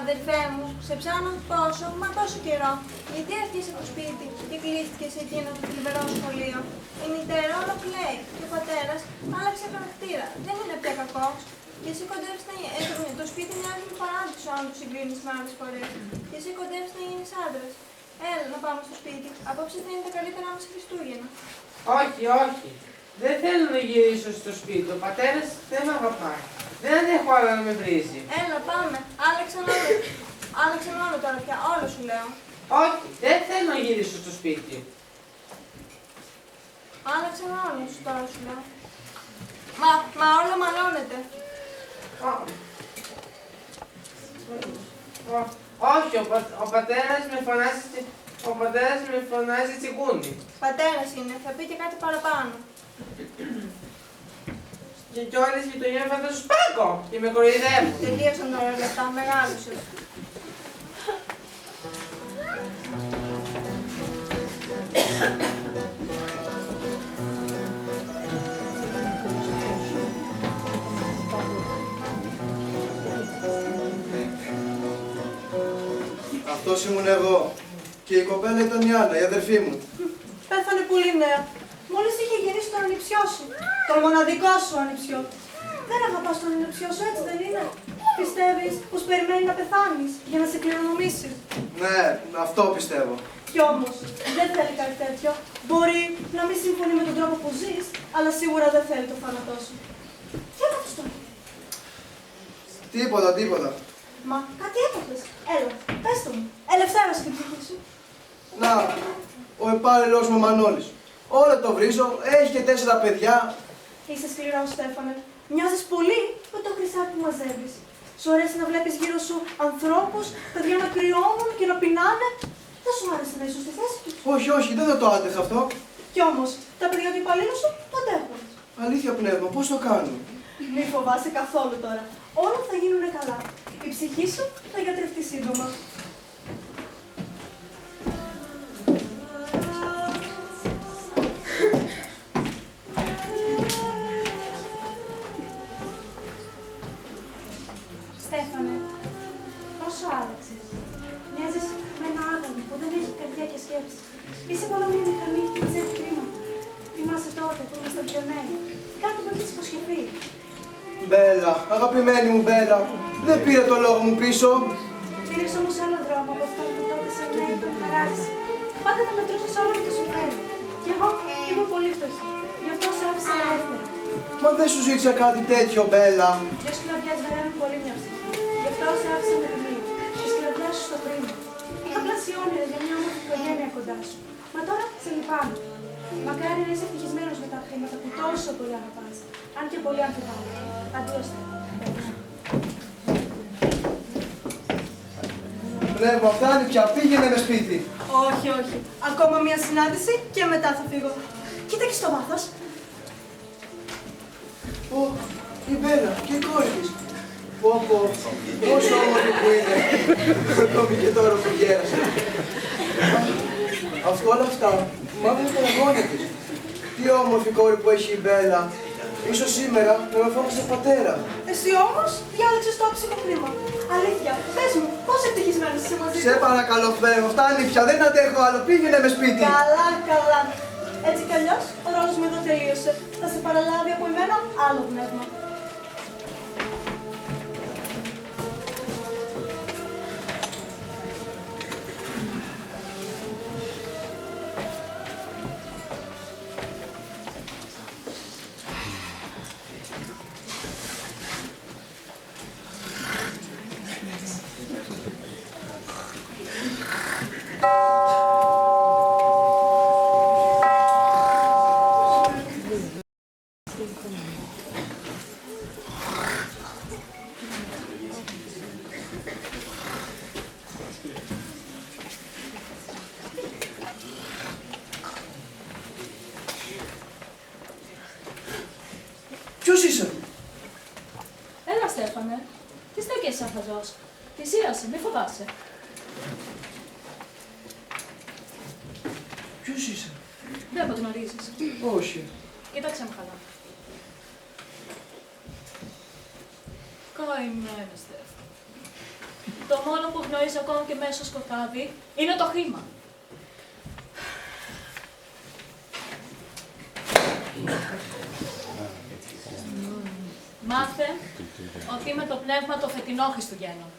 [SPEAKER 11] Αδερφέ μου, σε ψάχνω τόσο, μα τόσο καιρό. Γιατί έρχεσαι από το σπίτι και κλείστηκες σε εκείνο το θλιβερό σχολείο. Η μητέρα όλο κλαίει και ο πατέρας άλλαξε χαρακτήρα. Δεν είναι πια κακός. Και εσύ κοντεύεις να το σπίτι μοιάζει με παράδεισο αν το συγκρίνεις με άλλες φορές. Και εσύ κοντεύεις να γίνεις άντρας. Έλα να πάμε στο σπίτι. Απόψε θα είναι τα καλύτερα μας Χριστούγεννα.
[SPEAKER 13] Όχι, όχι. Δεν θέλω να γυρίσω στο σπίτι. Ο πατέρας δεν με αγαπάει. Δεν αντέχω άλλο να με βρίζει.
[SPEAKER 11] Έλα πάμε. Άλλαξαν όλο. Άλλαξαν όλο τώρα πια. Όλο σου λέω.
[SPEAKER 13] Όχι, δεν θέλω να γυρίσω στο σπίτι.
[SPEAKER 11] Άλλαξαν όλο σου τώρα σου λέω. Μα όλο μαλώνεται.
[SPEAKER 13] Όχι, ο πατέρας με φωνάζει τσιγκούνι.
[SPEAKER 11] Πατέρας είναι, θα πει και κάτι παραπάνω.
[SPEAKER 13] Και όλες οι γειτονιές θα τους σπάκω και με κοροϊδεύουν.
[SPEAKER 11] Τελείωσαν τώρα όλα αυτά, μεγάλωσες.
[SPEAKER 9] Αυτός ήμουν εγώ. Και η κοπέλα ήταν η Άννα, η αδερφή μου.
[SPEAKER 5] Πέθανε πολύ νέα. Μόλις είχε γεννήσει τον ανιψιό σου. Τον μοναδικό σου ανιψιό. Δεν αγαπάς τον ανιψιό σου, έτσι δεν είναι? Πιστεύεις πως περιμένει να πεθάνεις για να σε κληρονομήσει?
[SPEAKER 9] Ναι, αυτό πιστεύω.
[SPEAKER 5] Κι όμως, δεν θέλει κάτι τέτοιο. Μπορεί να μην συμφωνεί με τον τρόπο που ζεις, αλλά σίγουρα δεν θέλει το θάνατό σου. Τι έπαθες τώρα?
[SPEAKER 9] Τίποτα.
[SPEAKER 5] Μα κάτι έπαθες. Έλα, πες το μου. Ελευθέρωσε την ψυχή σου.
[SPEAKER 9] Να, ο υπάλληλος μου Μανώλης. Όλο το βρίζω, έχει και 4 παιδιά.
[SPEAKER 5] Είσαι σκληρός, Στέφανε. Μοιάζεις πολύ με το χρυσάφι που μαζεύεις. Σου αρέσει να βλέπεις γύρω σου ανθρώπους, παιδιά να κρυώνουν και να πεινάνε? Δεν σου άρεσε να είσαι στη θέση τους?
[SPEAKER 9] Όχι, δεν θα το άντεχα αυτό.
[SPEAKER 5] Κι όμως, τα παιδιά του υπαλλήλου σου το αντέχουν.
[SPEAKER 9] Αλήθεια πνεύμα, πώς το κάνουν?
[SPEAKER 5] Μη φοβάσαι καθόλου τώρα. Όλα θα γίνουν καλά. Η ψυχή σου θα γιατρευτεί σύντομα.
[SPEAKER 7] Στέφανε, πόσο άλλαξες. Μοιάζεις με ένα άτομο που δεν έχει καρδιά και σκέψη. Είσαι μόνο μια μηχανή και ξέρει κρίμα. Θυμάσαι τότε που ήμασταν πιωμένοι.
[SPEAKER 9] Μπέλα, αγαπημένη μου Μπέλα, δεν πήρε το λόγο μου πίσω.
[SPEAKER 5] Πήρες όμως άλλο δρόμο από αυτό που τότε σε μια είπε χαράξει. Πάντα θα μετρούσες όλα με το συμφέρον. Κι εγώ είμαι πολύ φτωχή. Γι' αυτό σε άφησα ελεύθερα.
[SPEAKER 9] Μα δεν σου ζήτησα κάτι τέτοιο, Μπέλα.
[SPEAKER 5] Δυο σκλαβιάς βαραίνουν πολύ μια ψυχή. Γι' αυτό σε άφησα με τη μία. Η σκλαβιά σου στο χρήμα. Είχα πλάσει όνειρα για μια όμορφη οικογένεια κοντά σου. Μα τώρα σε λυπάμαι. Μακάρι να είσαι ευτυχισμένος με τα χρήματα που τόσο πολύ αγαπάς. Αν και πολύ αμφιβάλλω. Αντίο, Στέφανο.
[SPEAKER 9] Πνεύμα, φτάνει πια, πήγαινε με σπίτι.
[SPEAKER 5] Όχι, όχι. Ακόμα μια συνάντηση και μετά θα φύγω. Κοίτα και στο βάθος.
[SPEAKER 9] Ω, η Μπέλα και η κόρη της. Πω, πόσο όμορφη που είναι. Ακόμη και τώρα που γέρασε. Αυτό όλα αυτά, μάλλον είναι τα αγώνια της. Τι όμορφη κόρη που έχει η Μπέλα. Ίσως σήμερα να με φώνασε πατέρα.
[SPEAKER 5] Εσύ όμως διάλεξες το άψυχο χρήμα. Αλήθεια, πες μου, πώς ευτυχισμένος είσαι μαζί του.
[SPEAKER 9] Σε παρακαλώ, Φέρω, φτάνει πια, δεν αντέχω άλλο, πήγαινε με σπίτι.
[SPEAKER 5] Καλά, καλά. Έτσι κι αλλιώς, ο ρόλος μου εδώ τελείωσε. Θα σε παραλάβει από εμένα άλλο πνεύμα.
[SPEAKER 9] Ποιος είσαι?
[SPEAKER 14] Έλα, Στέφανε. Τι στέκεσαι σαν χαζός. Θυσίασε, μη φοβάσαι.
[SPEAKER 9] Ποιος είσαι?
[SPEAKER 14] Δεν απογνωρίζεις.
[SPEAKER 9] Όχι.
[SPEAKER 14] Κοίταξε με καλά. Καημένο, Στέφανε. Το μόνο που γνωρίζει ακόμα και μέσα στο σκοτάδι είναι το χρήμα. Μάθε ότι είμαι το πνεύμα το φετινό Χριστουγέννων.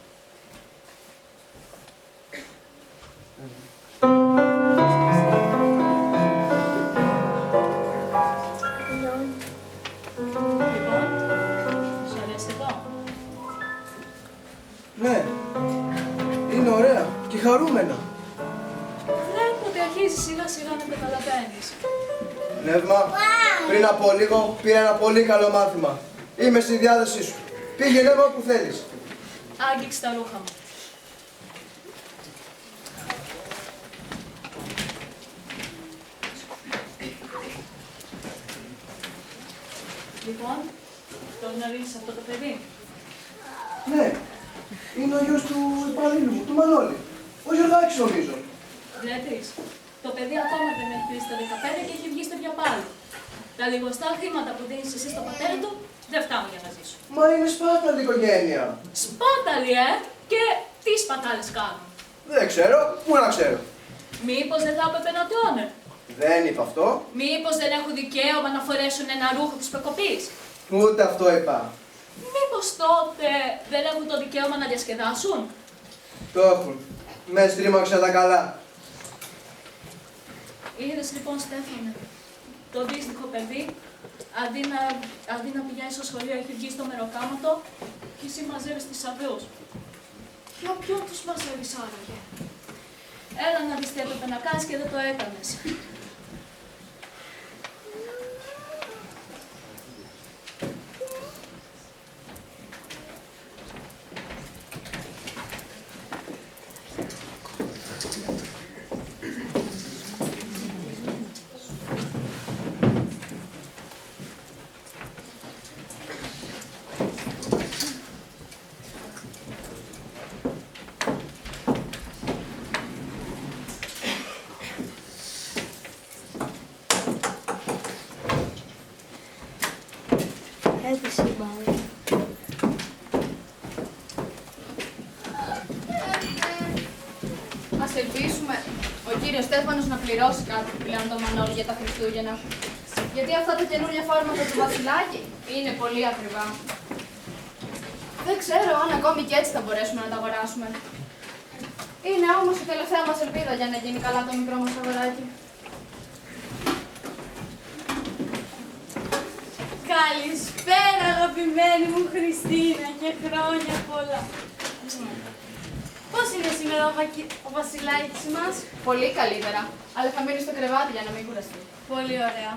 [SPEAKER 14] Λοιπόν, σου αρέσει εδώ?
[SPEAKER 9] Ναι, είναι ωραία και χαρούμενα.
[SPEAKER 14] Βλέπω ότι αρχίζει σιγά σιγά να καταλαβαίνεις.
[SPEAKER 9] Πνεύμα, πριν από λίγο πήρα ένα πολύ καλό μάθημα. Είμαι στη διάθεσή σου. Πήγαινε με όπου θέλεις.
[SPEAKER 14] Άγγιξε τα ρούχα μου. Λοιπόν, το γνωρίζεις αυτό το παιδί?
[SPEAKER 9] Ναι, είναι ο γιος του υπαλλήλου μου, του Μανώλη. Ο Γιωργάκης νομίζω.
[SPEAKER 14] Βλέπεις, το παιδί ακόμα δεν έχει κλείσει τα 15 και έχει βγει στο πάλι. Τα λιγοστά χρήματα που δίνεις εσύ στον πατέρα του δεν φτάνουν για να ζήσω.
[SPEAKER 9] Μα είναι σπάταλη οικογένεια.
[SPEAKER 14] Σπάταλη, Και τι σπατάλες κάνουν?
[SPEAKER 9] Δεν ξέρω, πού να ξέρω.
[SPEAKER 14] Μήπως δεν θα έπρεπε να τρώνε?
[SPEAKER 9] Δεν είπα αυτό.
[SPEAKER 14] Μήπως δεν έχουν δικαίωμα να φορέσουν ένα ρούχο της προκοπής?
[SPEAKER 9] Ούτε αυτό είπα.
[SPEAKER 14] Μήπως τότε δεν έχουν το δικαίωμα να διασκεδάσουν?
[SPEAKER 9] Το έχουν. Με στρίμωξε τα καλά.
[SPEAKER 14] Είδες λοιπόν, Στέφανε, το δύστιχο παιδί, αντί να πηγαίνει στο σχολείο, έχει βγει στο μεροκάματο και εσύ μαζεύεις τις αυγούς. Για ποιον τους μαζεύεις άραγε? Έλα να δεις τι έπρεπε να κάνεις και δεν το έκανες.
[SPEAKER 7] Έπεσε η μπάλα.
[SPEAKER 10] Ας ελπίσουμε ο κύριος Στέφανος να πληρώσει κάτι πλέον το Μανώλη για τα Χριστούγεννα. Γιατί αυτά τα καινούργια φάρμακα του Βασιλάκη είναι πολύ ακριβά. Δεν ξέρω αν ακόμη και έτσι θα μπορέσουμε να τα αγοράσουμε. Είναι όμως η τελευταία μας ελπίδα για να γίνει καλά το μικρό μας αγοράκι. Καλησπέρα αγαπημένη μου Χριστίνα και χρόνια πολλά. Πώς είναι σήμερα ο Βασιλάκης μας? Πολύ καλύτερα, αλλά θα μείνει στο κρεβάτι για να μην κουραστεί. Πολύ ωραία.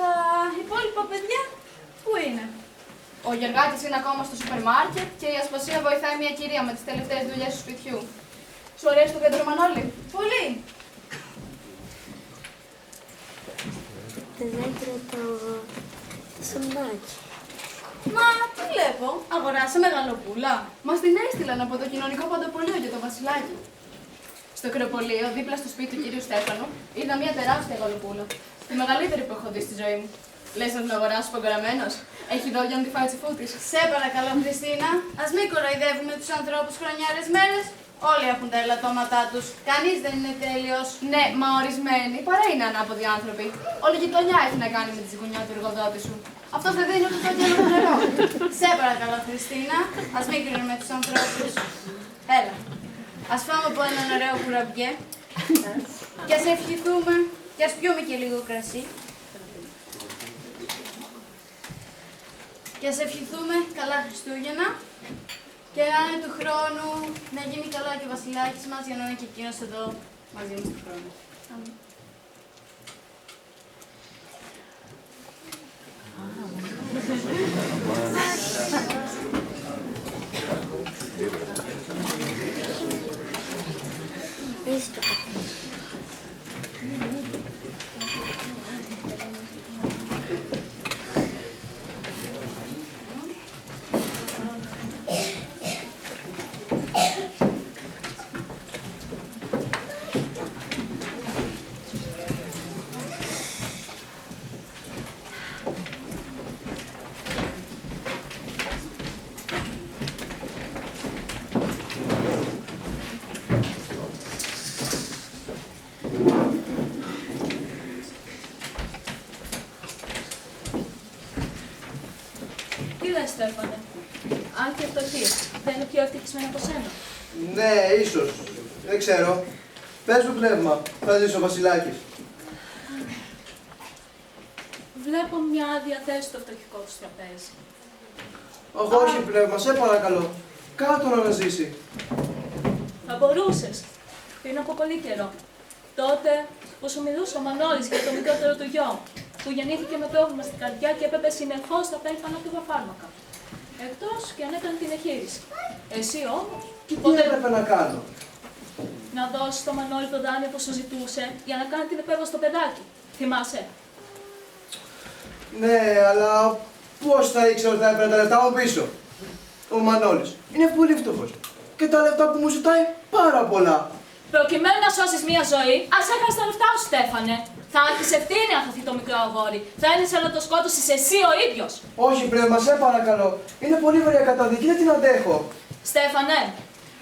[SPEAKER 10] Τα υπόλοιπα παιδιά πού είναι? Ο Γεργάτης είναι ακόμα στο σούπερ μάρκετ και η Ασπασία βοηθάει μια κυρία με τις τελευταίες δουλειές του σπιτιού. Σου αρέσει το κέντρο Μανώλη? Πολύ.
[SPEAKER 7] Δεν έτρε το σαμπάκι.
[SPEAKER 10] Μα τι βλέπω, αγοράσαμε γαλοπούλα. Μας την έστειλαν από το κοινωνικό παντοπολείο για το Βασιλάκι. Στο κρεοπολείο, δίπλα στο σπίτι του κυρίου Στέφανου, είδα μια τεράστια γαλοπούλα. Τη μεγαλύτερη που έχω δει στη ζωή μου. Λες να την αγοράσω παγκοραμένος? Έχει δόλια να τη φάει τσιφού της. Σε παρακαλώ, Χριστίνα, ας μην κοροϊδεύουμε τους ανθρώπους χρονιάρες μέρες. Όλοι έχουν τα ελαττώματά τους. Κανείς δεν είναι τέλειος. Ναι, μα ορισμένοι παρά είναι ανάποδοι άνθρωποι. Όλη η γειτονιά έχει να κάνει με τη ζυγουνιά του εργοδότη σου. Αυτός δεν δίνει ούτε το γέλο του νερό. Σε παρακαλώ, Χριστίνα, ας μην κρίνουμε τους ανθρώπους. Έλα, ας φάμε από έναν ωραίο κουραμπιέ. Και ας ευχηθούμε και ας πιούμε και λίγο κρασί. Και ας ευχηθούμε καλά Χριστούγεννα και αν είναι του χρόνου να γίνει καλά και ο Βασιλάκης μας για να είναι και εκείνος εδώ μαζί μας του χρόνου. Αμήν.
[SPEAKER 14] Στέφανε. Αν και φτωχή, δεν είναι πιο ευτυχισμένη από σένα.
[SPEAKER 9] Ναι, ίσως. Δεν ξέρω. Πες μου πνεύμα, θα ζήσει ο Βασιλάκης.
[SPEAKER 14] Βλέπω μια άδεια θέση στο φτωχικό του τραπέζι.
[SPEAKER 9] Όχι πνεύμα, σε παρακαλώ. Κάτω να ζήσει.
[SPEAKER 14] Θα μπορούσες. Πριν από πολύ καιρό. Τότε που σου μιλούσε ο Μανώλης για το μικρότερο του γιο, που γεννήθηκε με πρόβλημα στην καρδιά και έπρεπε συνεχώς τα περήφανα του φάρμακα. Εκτός και αν έκανε την εγχείρηση. Εσύ όμως.
[SPEAKER 9] Και τι έπρεπε να κάνω?
[SPEAKER 14] Να δώσεις στο Μανώλη το δάνειο που σου ζητούσε για να κάνει την επέμβαση στο παιδάκι. Θυμάσαι?
[SPEAKER 9] Ναι, αλλά πώς θα ήξερα ότι θα έπαιρνε τα λεφτά μου πίσω? Ο Μανώλης είναι πολύ φτωχός. Και τα λεφτά που μου ζητάει πάρα πολλά.
[SPEAKER 14] Προκειμένου να σώσεις μία ζωή, ας έχασες τα λεφτά σου, Στέφανε. Θα έχεις ευθύνη αν χαθεί το μικρό αγόρι. Θα ένιωσε να το σκότωσες εσύ ο ίδιος.
[SPEAKER 9] Όχι, πνεύμα, σε παρακαλώ. Είναι πολύ βαριά καταδίκη, δεν την αντέχω.
[SPEAKER 14] Στέφανε,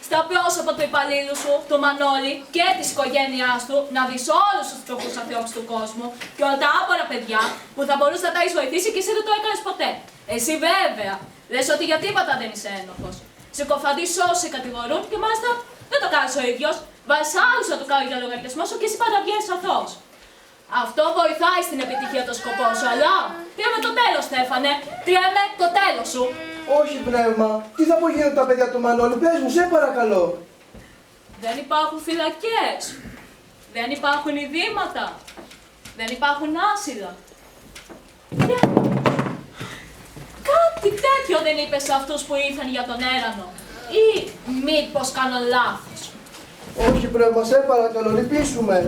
[SPEAKER 14] στα πρόσωπα του υπαλλήλου σου, του Μανώλη και της οικογένειάς του, να δεις όλους τους φτωχούς ανθρώπους του κόσμου και όλα τα άπορα παιδιά που θα μπορούσε να τα έχεις βοηθήσει και εσύ δεν το έκανες ποτέ. Εσύ βέβαια, λες ότι για τίποτα δεν είσαι ένοχος. Συκοφαντείς όσοι κατηγορούν και μάλιστα δεν το κάνεις ο ίδιος. Βάζεις άλλους να το κάνουν για λογαριασμό σου και εσύ πάντα βγαίνεις αθώος. Αυτό βοηθάει στην επιτυχία το σκοπό σου, αλλά τρίμε το τέλος, Στέφανε. Τρίμε το τέλος σου.
[SPEAKER 9] Όχι, πνεύμα. Τι θα απογίνουν τα παιδιά του Μανώλη, πες μου, σε παρακαλώ.
[SPEAKER 14] Δεν υπάρχουν φυλακές. Δεν υπάρχουν ειδήματα. Δεν υπάρχουν άσυλα. Κάτι τέτοιο δεν είπες σε αυτούς που ήρθαν για τον έρανο. Ή μήπως κάνω λάθος?
[SPEAKER 9] Όχι, πνεύμα, σε παρακαλώ, λυπήσουμε.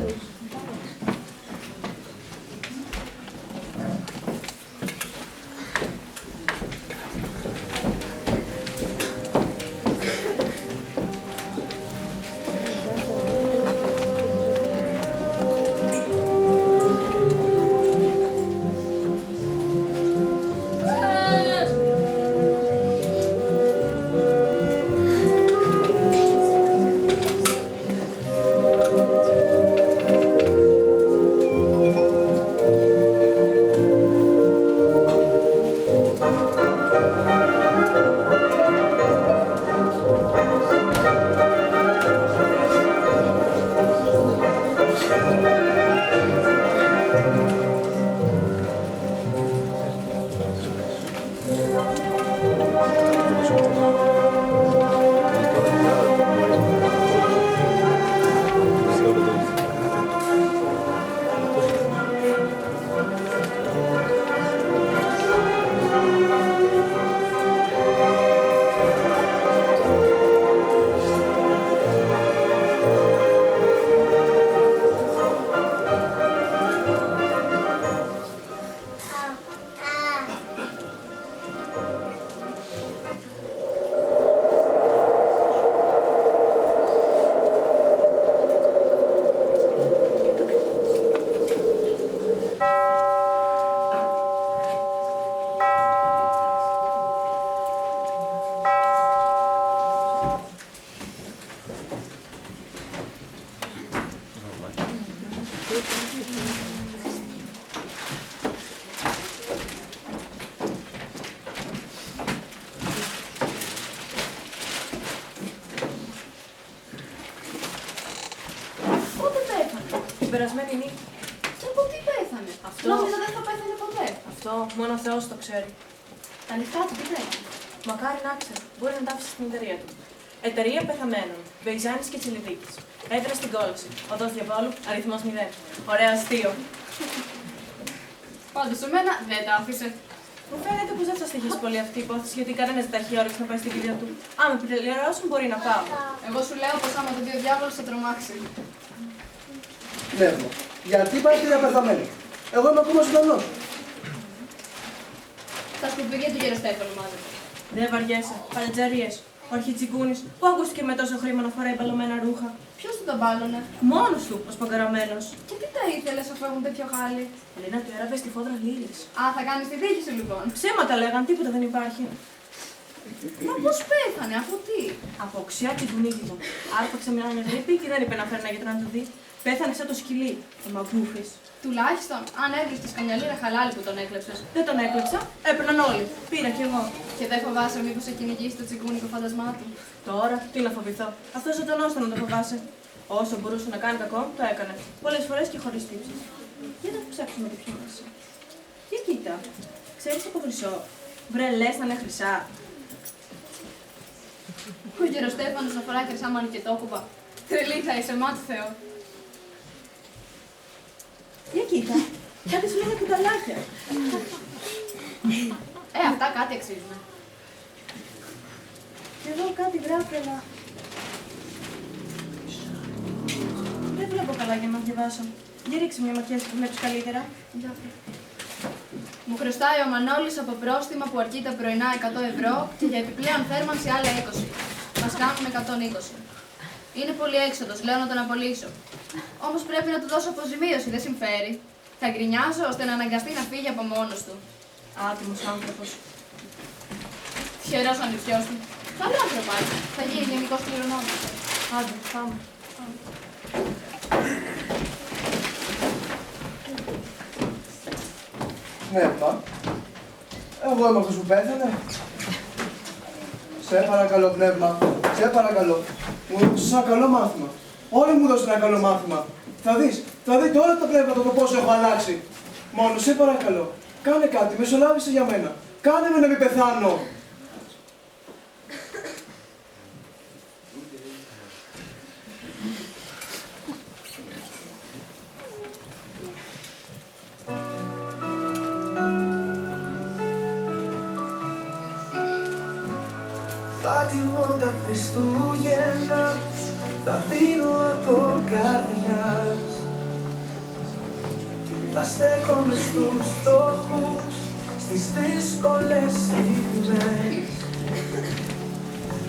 [SPEAKER 6] περασμένη νύχτα.
[SPEAKER 10] Και από τι πέθανε?
[SPEAKER 6] Αυτό.
[SPEAKER 10] Νόμιζα δεν θα πέθανε ποτέ.
[SPEAKER 6] Αυτό μόνο ο Θεός το ξέρει.
[SPEAKER 10] Τα λεφτά του τι θα έκανε?
[SPEAKER 6] Μακάρι να ξέρει, μπορεί να τα άφησε στην εταιρεία του. Εταιρεία πεθαμένων. Βεϊζάνης και Τσιλιδίκης. Έδρα στην κόλαση. Οδός Διαβόλου, αριθμός 0. Ωραίο αστείο.
[SPEAKER 10] Πάντως, εμένα δεν τα άφησε.
[SPEAKER 6] Μου φαίνεται πως δεν θα στοιχήσει πολύ αυτή η υπόθεση, γιατί κανένας δεν τα έχει όρεξη να πάει στην κυρία του. Αν με πληρώσουν, μπορεί να πάω.
[SPEAKER 10] Εγώ σου λέω πως άμα το δει ο διάβολος θα τρομάξει.
[SPEAKER 9] Νεύμα. Γιατί πάει κυρία πεθαμένη. Εγώ είμαι ακόμα ζωντανός.
[SPEAKER 10] Τα σκουπίδια του Γεροστέφανου μάζεψε.
[SPEAKER 6] Δεν βαριέσαι. Παλετζαρίες. Ο αρχιτσιγκούνης που ακούστηκε με τόσο χρήμα να φοράει μπαλωμένα ρούχα.
[SPEAKER 10] Ποιος του τα μπάλωνε?
[SPEAKER 6] Μόνος του, ως παγκαραμένος.
[SPEAKER 10] Και τι τα ήθελες αφού έχουν τέτοιο χάλι?
[SPEAKER 6] Ελίνα του έραβε στη φόδρα λίλης.
[SPEAKER 10] Α, θα κάνεις τη δίκη σου λοιπόν.
[SPEAKER 6] Ψέματα λέγαν, τίποτα δεν υπάρχει.
[SPEAKER 10] Μα πώς πέθανε, αφού τι?
[SPEAKER 6] Από οξιά και του. Άρπαξε μια γρήπη και δεν είπε να φέρει ένα γιατρό να του δει. Πέθανε σαν το σκυλί, ο Μαγκούφης.
[SPEAKER 10] Τουλάχιστον, αν έβλεψες καμιά χαλάλη που τον έκλεψες.
[SPEAKER 6] Δεν τον έκλεψα, έπαιρναν όλοι. Πήρα κι εγώ.
[SPEAKER 10] Και δεν φοβάσαι μήπως σε κυνηγήσει το τσιγκούνικο φαντασμά του?
[SPEAKER 6] Τώρα, τι να φοβηθώ. Αυτό ζωντανός ήταν να το φοβάσαι. Όσο μπορούσε να κάνει κακό, το έκανε. Πολλές φορές και χωρίς τύψεις. Για να ψάξουμε το πιο μέσα. Για κοίτα, ξέρεις από χρυσό. Βρε, λες να είναι χρυσά.
[SPEAKER 10] Ο Γεροστέφανος να φοράει χρυσά μανικετόκουπα. Τρελή θα είσαι, μάτι Θεό.
[SPEAKER 6] Για κοίτα, κάτι σου λένε κουταλάκια.
[SPEAKER 10] Αυτά κάτι αξίζουν.
[SPEAKER 6] Και εδώ κάτι γράφει, αλλά... Δεν βλέπω καλά για να διαβάσω. Για ρίξε μια ματιά που βλέπεις καλύτερα.
[SPEAKER 10] Μου χρωστάει ο Μανώλης από πρόστιμα που αρκεί τα πρωινά 100 ευρώ και για επιπλέον θέρμανση άλλα 20. Μας κάνουμε 120. Είναι πολύ έξοδος, λέω να τον απολύσω. Όμως πρέπει να του δώσω αποζημίωση, δεν συμφέρει. Θα γκρινιάζω ώστε να αναγκαστεί να φύγει από μόνος του.
[SPEAKER 6] Άτιμος άνθρωπος.
[SPEAKER 10] Τυχερός ο ανιψιός του. Καλό ανθρωπάκι. Θα γίνει γενικός κληρονόμος.
[SPEAKER 6] Άντε, πάμε.
[SPEAKER 9] Ναι, πα. Εγώ είμαι αυτός που πέθανε. Σε παρακαλώ, πνεύμα. Σε παρακαλώ. Μου έδωσες ένα καλό μάθημα. Όλοι μου έδωσαν ένα καλό μάθημα. Θα δείτε όλα τα πνεύματα το πόσο έχω αλλάξει. Μόνο σε παρακαλώ. Κάνε κάτι, μεσολάβησε για μένα. Κάνε με να μην πεθάνω.
[SPEAKER 8] Πάτημο τα Χριστούγεννα, τα δίνω από καρδιάς. Θα στέκομαι στους στόχους, στις δύσκολες στιγμές.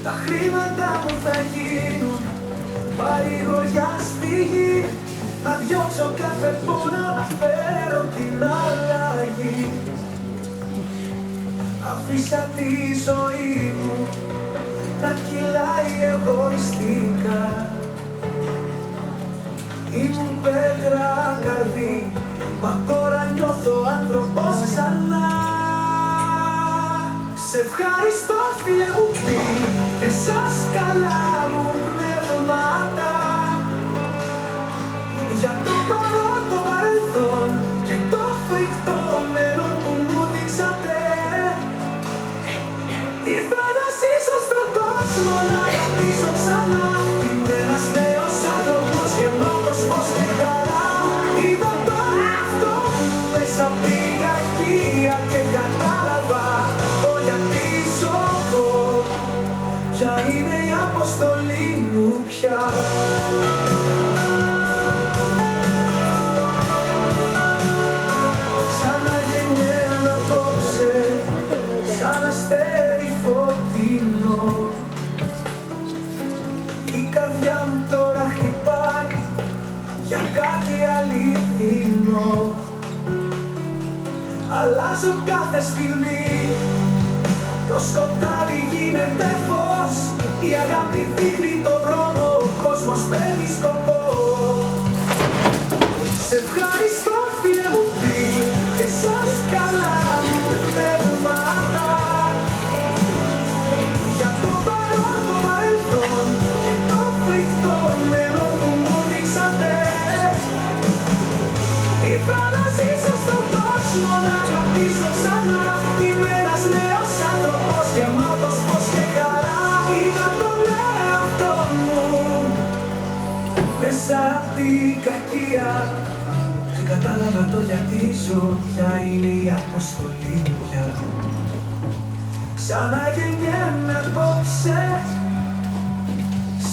[SPEAKER 8] Τα χρήματα μου θα γίνουν παρηγοριά στη γη. Να διώξω κάθε πόνο, να φέρω την αλλαγή. Αφήσα τη ζωή μου να κυλάει εγωιστικά. Ήμουν πέτρα καρδί, μα τώρα νιώθω άνθρωπος ξανά. Σε ευχαριστώ φίλε μου και σας καλά μου πνεύματα. Για το παρόν, το παρελθόν και το φρικτό μέλλον που μου δείξατε. Ήρθα να ζήσω στον κόσμο, να γεμίσω ξανά. Είμαι ένας νέος άνθρωπος γεμάτος φως και χαρά. Είδα τον εαυτό μου μέσα απ' την κακία και κατάλαβα το γιατί ζω εγώ. Ποια είναι η αποστολή μου πια. Σαν αγεννιέμαι απόψε, σαν αστέρι φωτεινό. Η καρδιά μου τώρα χτυπάει για κάτι αληθινό. Αλλάζω κάθε στιγμή, το σκοτάδι γίνεται φως. Η αγάπη δίνει τον δρόμο, ο κόσμος παίρνει σκοπό. Σε ευχαριστώ φίλε μου και σας καλά μου πνεύματα. Για το παρόν, το παρελθόν και το φρικτό μέλλον που μου δείξατε. Κατάλαβα το γιατί ζω, ποια είναι η αποστολή μου πια. Ξαναγεννιέμαι απόψε,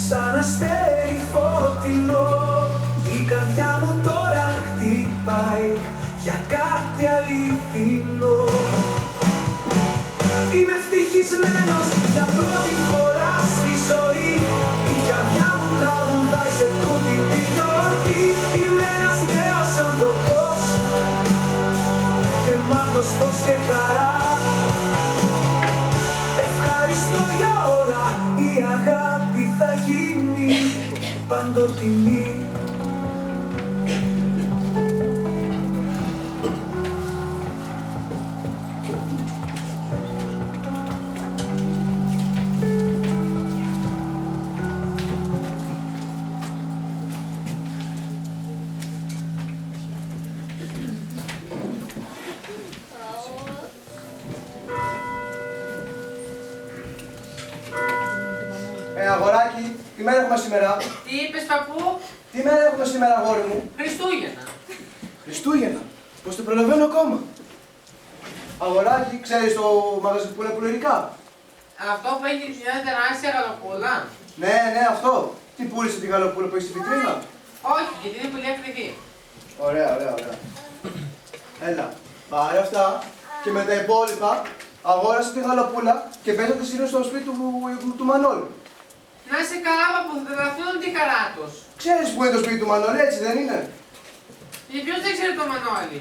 [SPEAKER 8] σαν αστέρι φωτεινό. Η καρδιά μου τώρα χτυπάει για κάτι αληθινό. Είμαι ευτυχισμένος για πρώτη φορά στη ζωή. Η καρδιά μου τραγουδάει σε τούτη τη γιορτή. Είμαι ένας νέος άνθρωπος, γεμάτος φως και χαρά. Ευχαριστώ για όλα, η αγάπη θα γίνει παντοτινή.
[SPEAKER 9] Αγοράκι, τι μέρα έχουμε σήμερα?
[SPEAKER 13] Τι είπες, παππού?
[SPEAKER 9] Τι μέρα έχουμε σήμερα, αγόρι μου?
[SPEAKER 13] Χριστούγεννα.
[SPEAKER 9] Χριστούγεννα. Πώς το προλαβαίνω ακόμα. Αγοράκι, ξέρεις το μαγαζί που είναι πουλερικά?
[SPEAKER 13] Αυτό που έχει μια τεράστια γαλοπούλα.
[SPEAKER 9] Ναι, ναι, αυτό. Τι πούλησε τη γαλοπούλα που έχει στη βιτρίνα?
[SPEAKER 13] Όχι, γιατί είναι πολύ ακριβή.
[SPEAKER 9] Ωραία, ωραία, ωραία. Έλα, πάρε αυτά και με τα υπόλοιπα αγόρασε τη γαλοπούλα και πέσα τη σύνολο στο σπίτι του Μανώλη.
[SPEAKER 13] Να είσαι καλά, παππού, θα τρελαθούν τη χαρά τους.
[SPEAKER 9] Ξέρεις που είναι το σπίτι του Μανώλη, έτσι δεν είναι?
[SPEAKER 13] Ποιος δεν ξέρει το Μανώλη?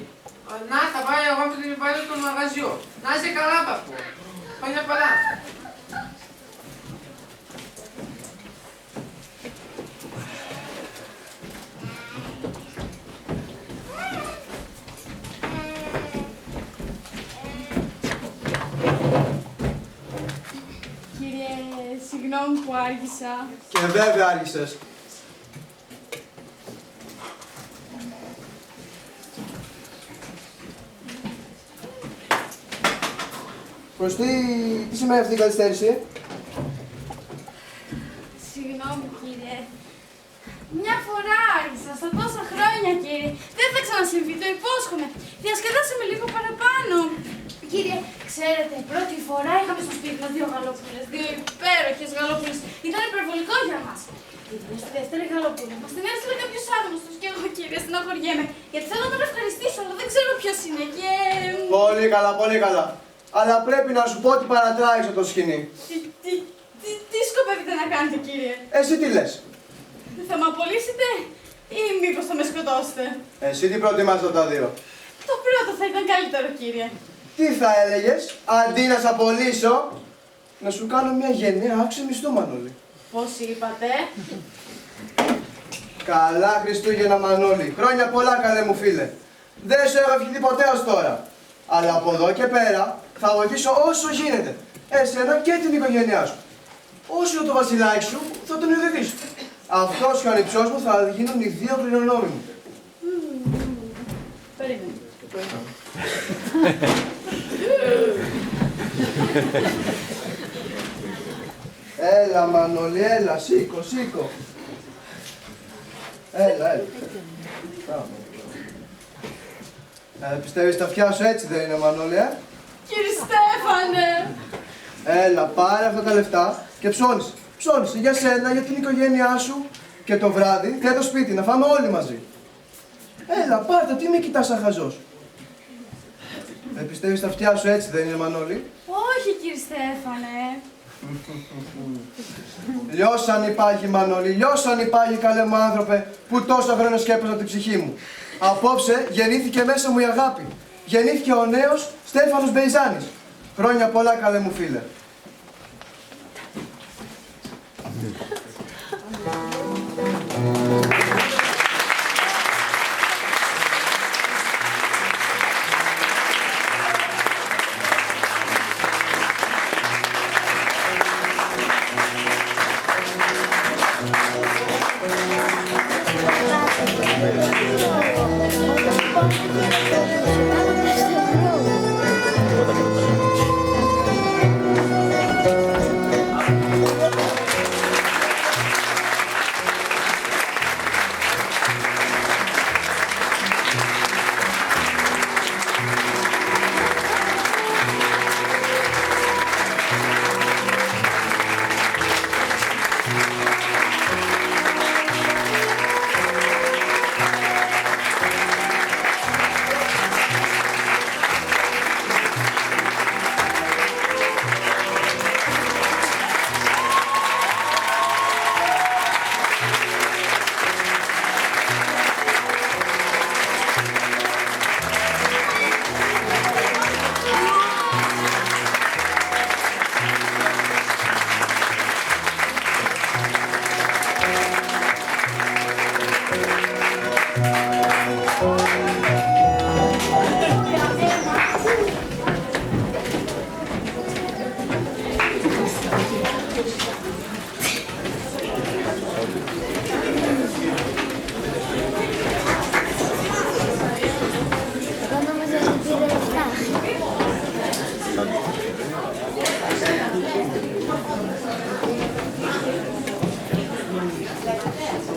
[SPEAKER 13] Να, θα πάω εγώ με την υπάλληλο του μαγαζιού. Να είσαι καλά, παππού. Χρόνια πολλά.
[SPEAKER 10] Κύριε, συγγνώμη που άργησα.
[SPEAKER 9] Και βέβαια άργησες. Προς τι σημαίνει αυτή η καθυστέρηση?
[SPEAKER 10] Συγγνώμη, κύριε. Μια φορά άργησα, στα τόσα χρόνια, κύριε. Δεν θα ξανασυμβεί, το υπόσχομαι. Διασκεδάσαμε λίγο παραπάνω. Κύριε, ξέρετε, πρώτη φορά είχαμε στο σπίτι μας 2 γαλοπούλες, 2 υπέροχες γαλοπούλες. Ήταν υπερβολικό για μας. Στη δεύτερη γαλοπούλα μας την έστειλε κάποιος άγνωστος και εγώ, κύριε, στεναχωριέμαι. Γιατί θέλω να τον ευχαριστήσω, αλλά δεν ξέρω ποιος είναι και...
[SPEAKER 9] Πολύ καλά, πολύ καλά. Αλλά πρέπει να σου πω ότι παρατράγεις το σκηνή.
[SPEAKER 10] Τι σκοπεύετε να κάνετε, κύριε?
[SPEAKER 9] Εσύ τι λες?
[SPEAKER 10] Θα με απολύσετε ή μήπως θα με σκοτώσετε?
[SPEAKER 9] Εσύ τι προτιμάς από τα δύο?
[SPEAKER 10] Το πρώτο θα ήταν καλύτερο, κύριε.
[SPEAKER 9] Τι θα έλεγες, αντί να σε απολύσω, να σου κάνω μια γενναία αύξηση μισθού, Μανώλη?
[SPEAKER 10] Πώς είπατε?
[SPEAKER 9] Καλά Χριστούγεννα, Μανώλη. Χρόνια πολλά, καλέ μου φίλε. Δεν σου έχω ευχηθεί ποτέ ως τώρα. Αλλά από εδώ και πέρα θα βοηθήσω όσο γίνεται. Εσένα και την οικογένειά σου. Όσο το βασιλάκι σου θα τον υιοθετήσω. Αυτός και ο ανιψιός μου θα γίνουν οι 2 κληρονόμοι μου.
[SPEAKER 10] Περίμενε.
[SPEAKER 9] Έλα, Μανώλη, έλα, σήκω, σήκω. Έλα, έλα. Πιστεύεις τα αυτιά σου έτσι δεν είναι, Μανώλη,
[SPEAKER 10] Κύριε Στέφανε!
[SPEAKER 9] Έλα, πάρε αυτά τα λεφτά και ψώνισε. Ψώνισε για σένα, για την οικογένειά σου και το βράδυ θέτω σπίτι να φάμε όλοι μαζί. Έλα, πάρε το, τι με κοιτάς σαν χαζός. Πιστεύεις τα αυτιά σου έτσι δεν είναι, Μανώλη?
[SPEAKER 10] Όχι, κύριε Στέφανε.
[SPEAKER 9] Λιώσαν υπάρχει, Μανώλη, λιώσαν υπάρχει, καλέ μου άνθρωπε, που τόσα χρόνια σκέπαζα την ψυχή μου. Απόψε γεννήθηκε μέσα μου η αγάπη. Γεννήθηκε ο νέος Στέφανος Μπεϊζάνης. Χρόνια πολλά, καλέ μου φίλε.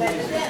[SPEAKER 11] βλέπετε.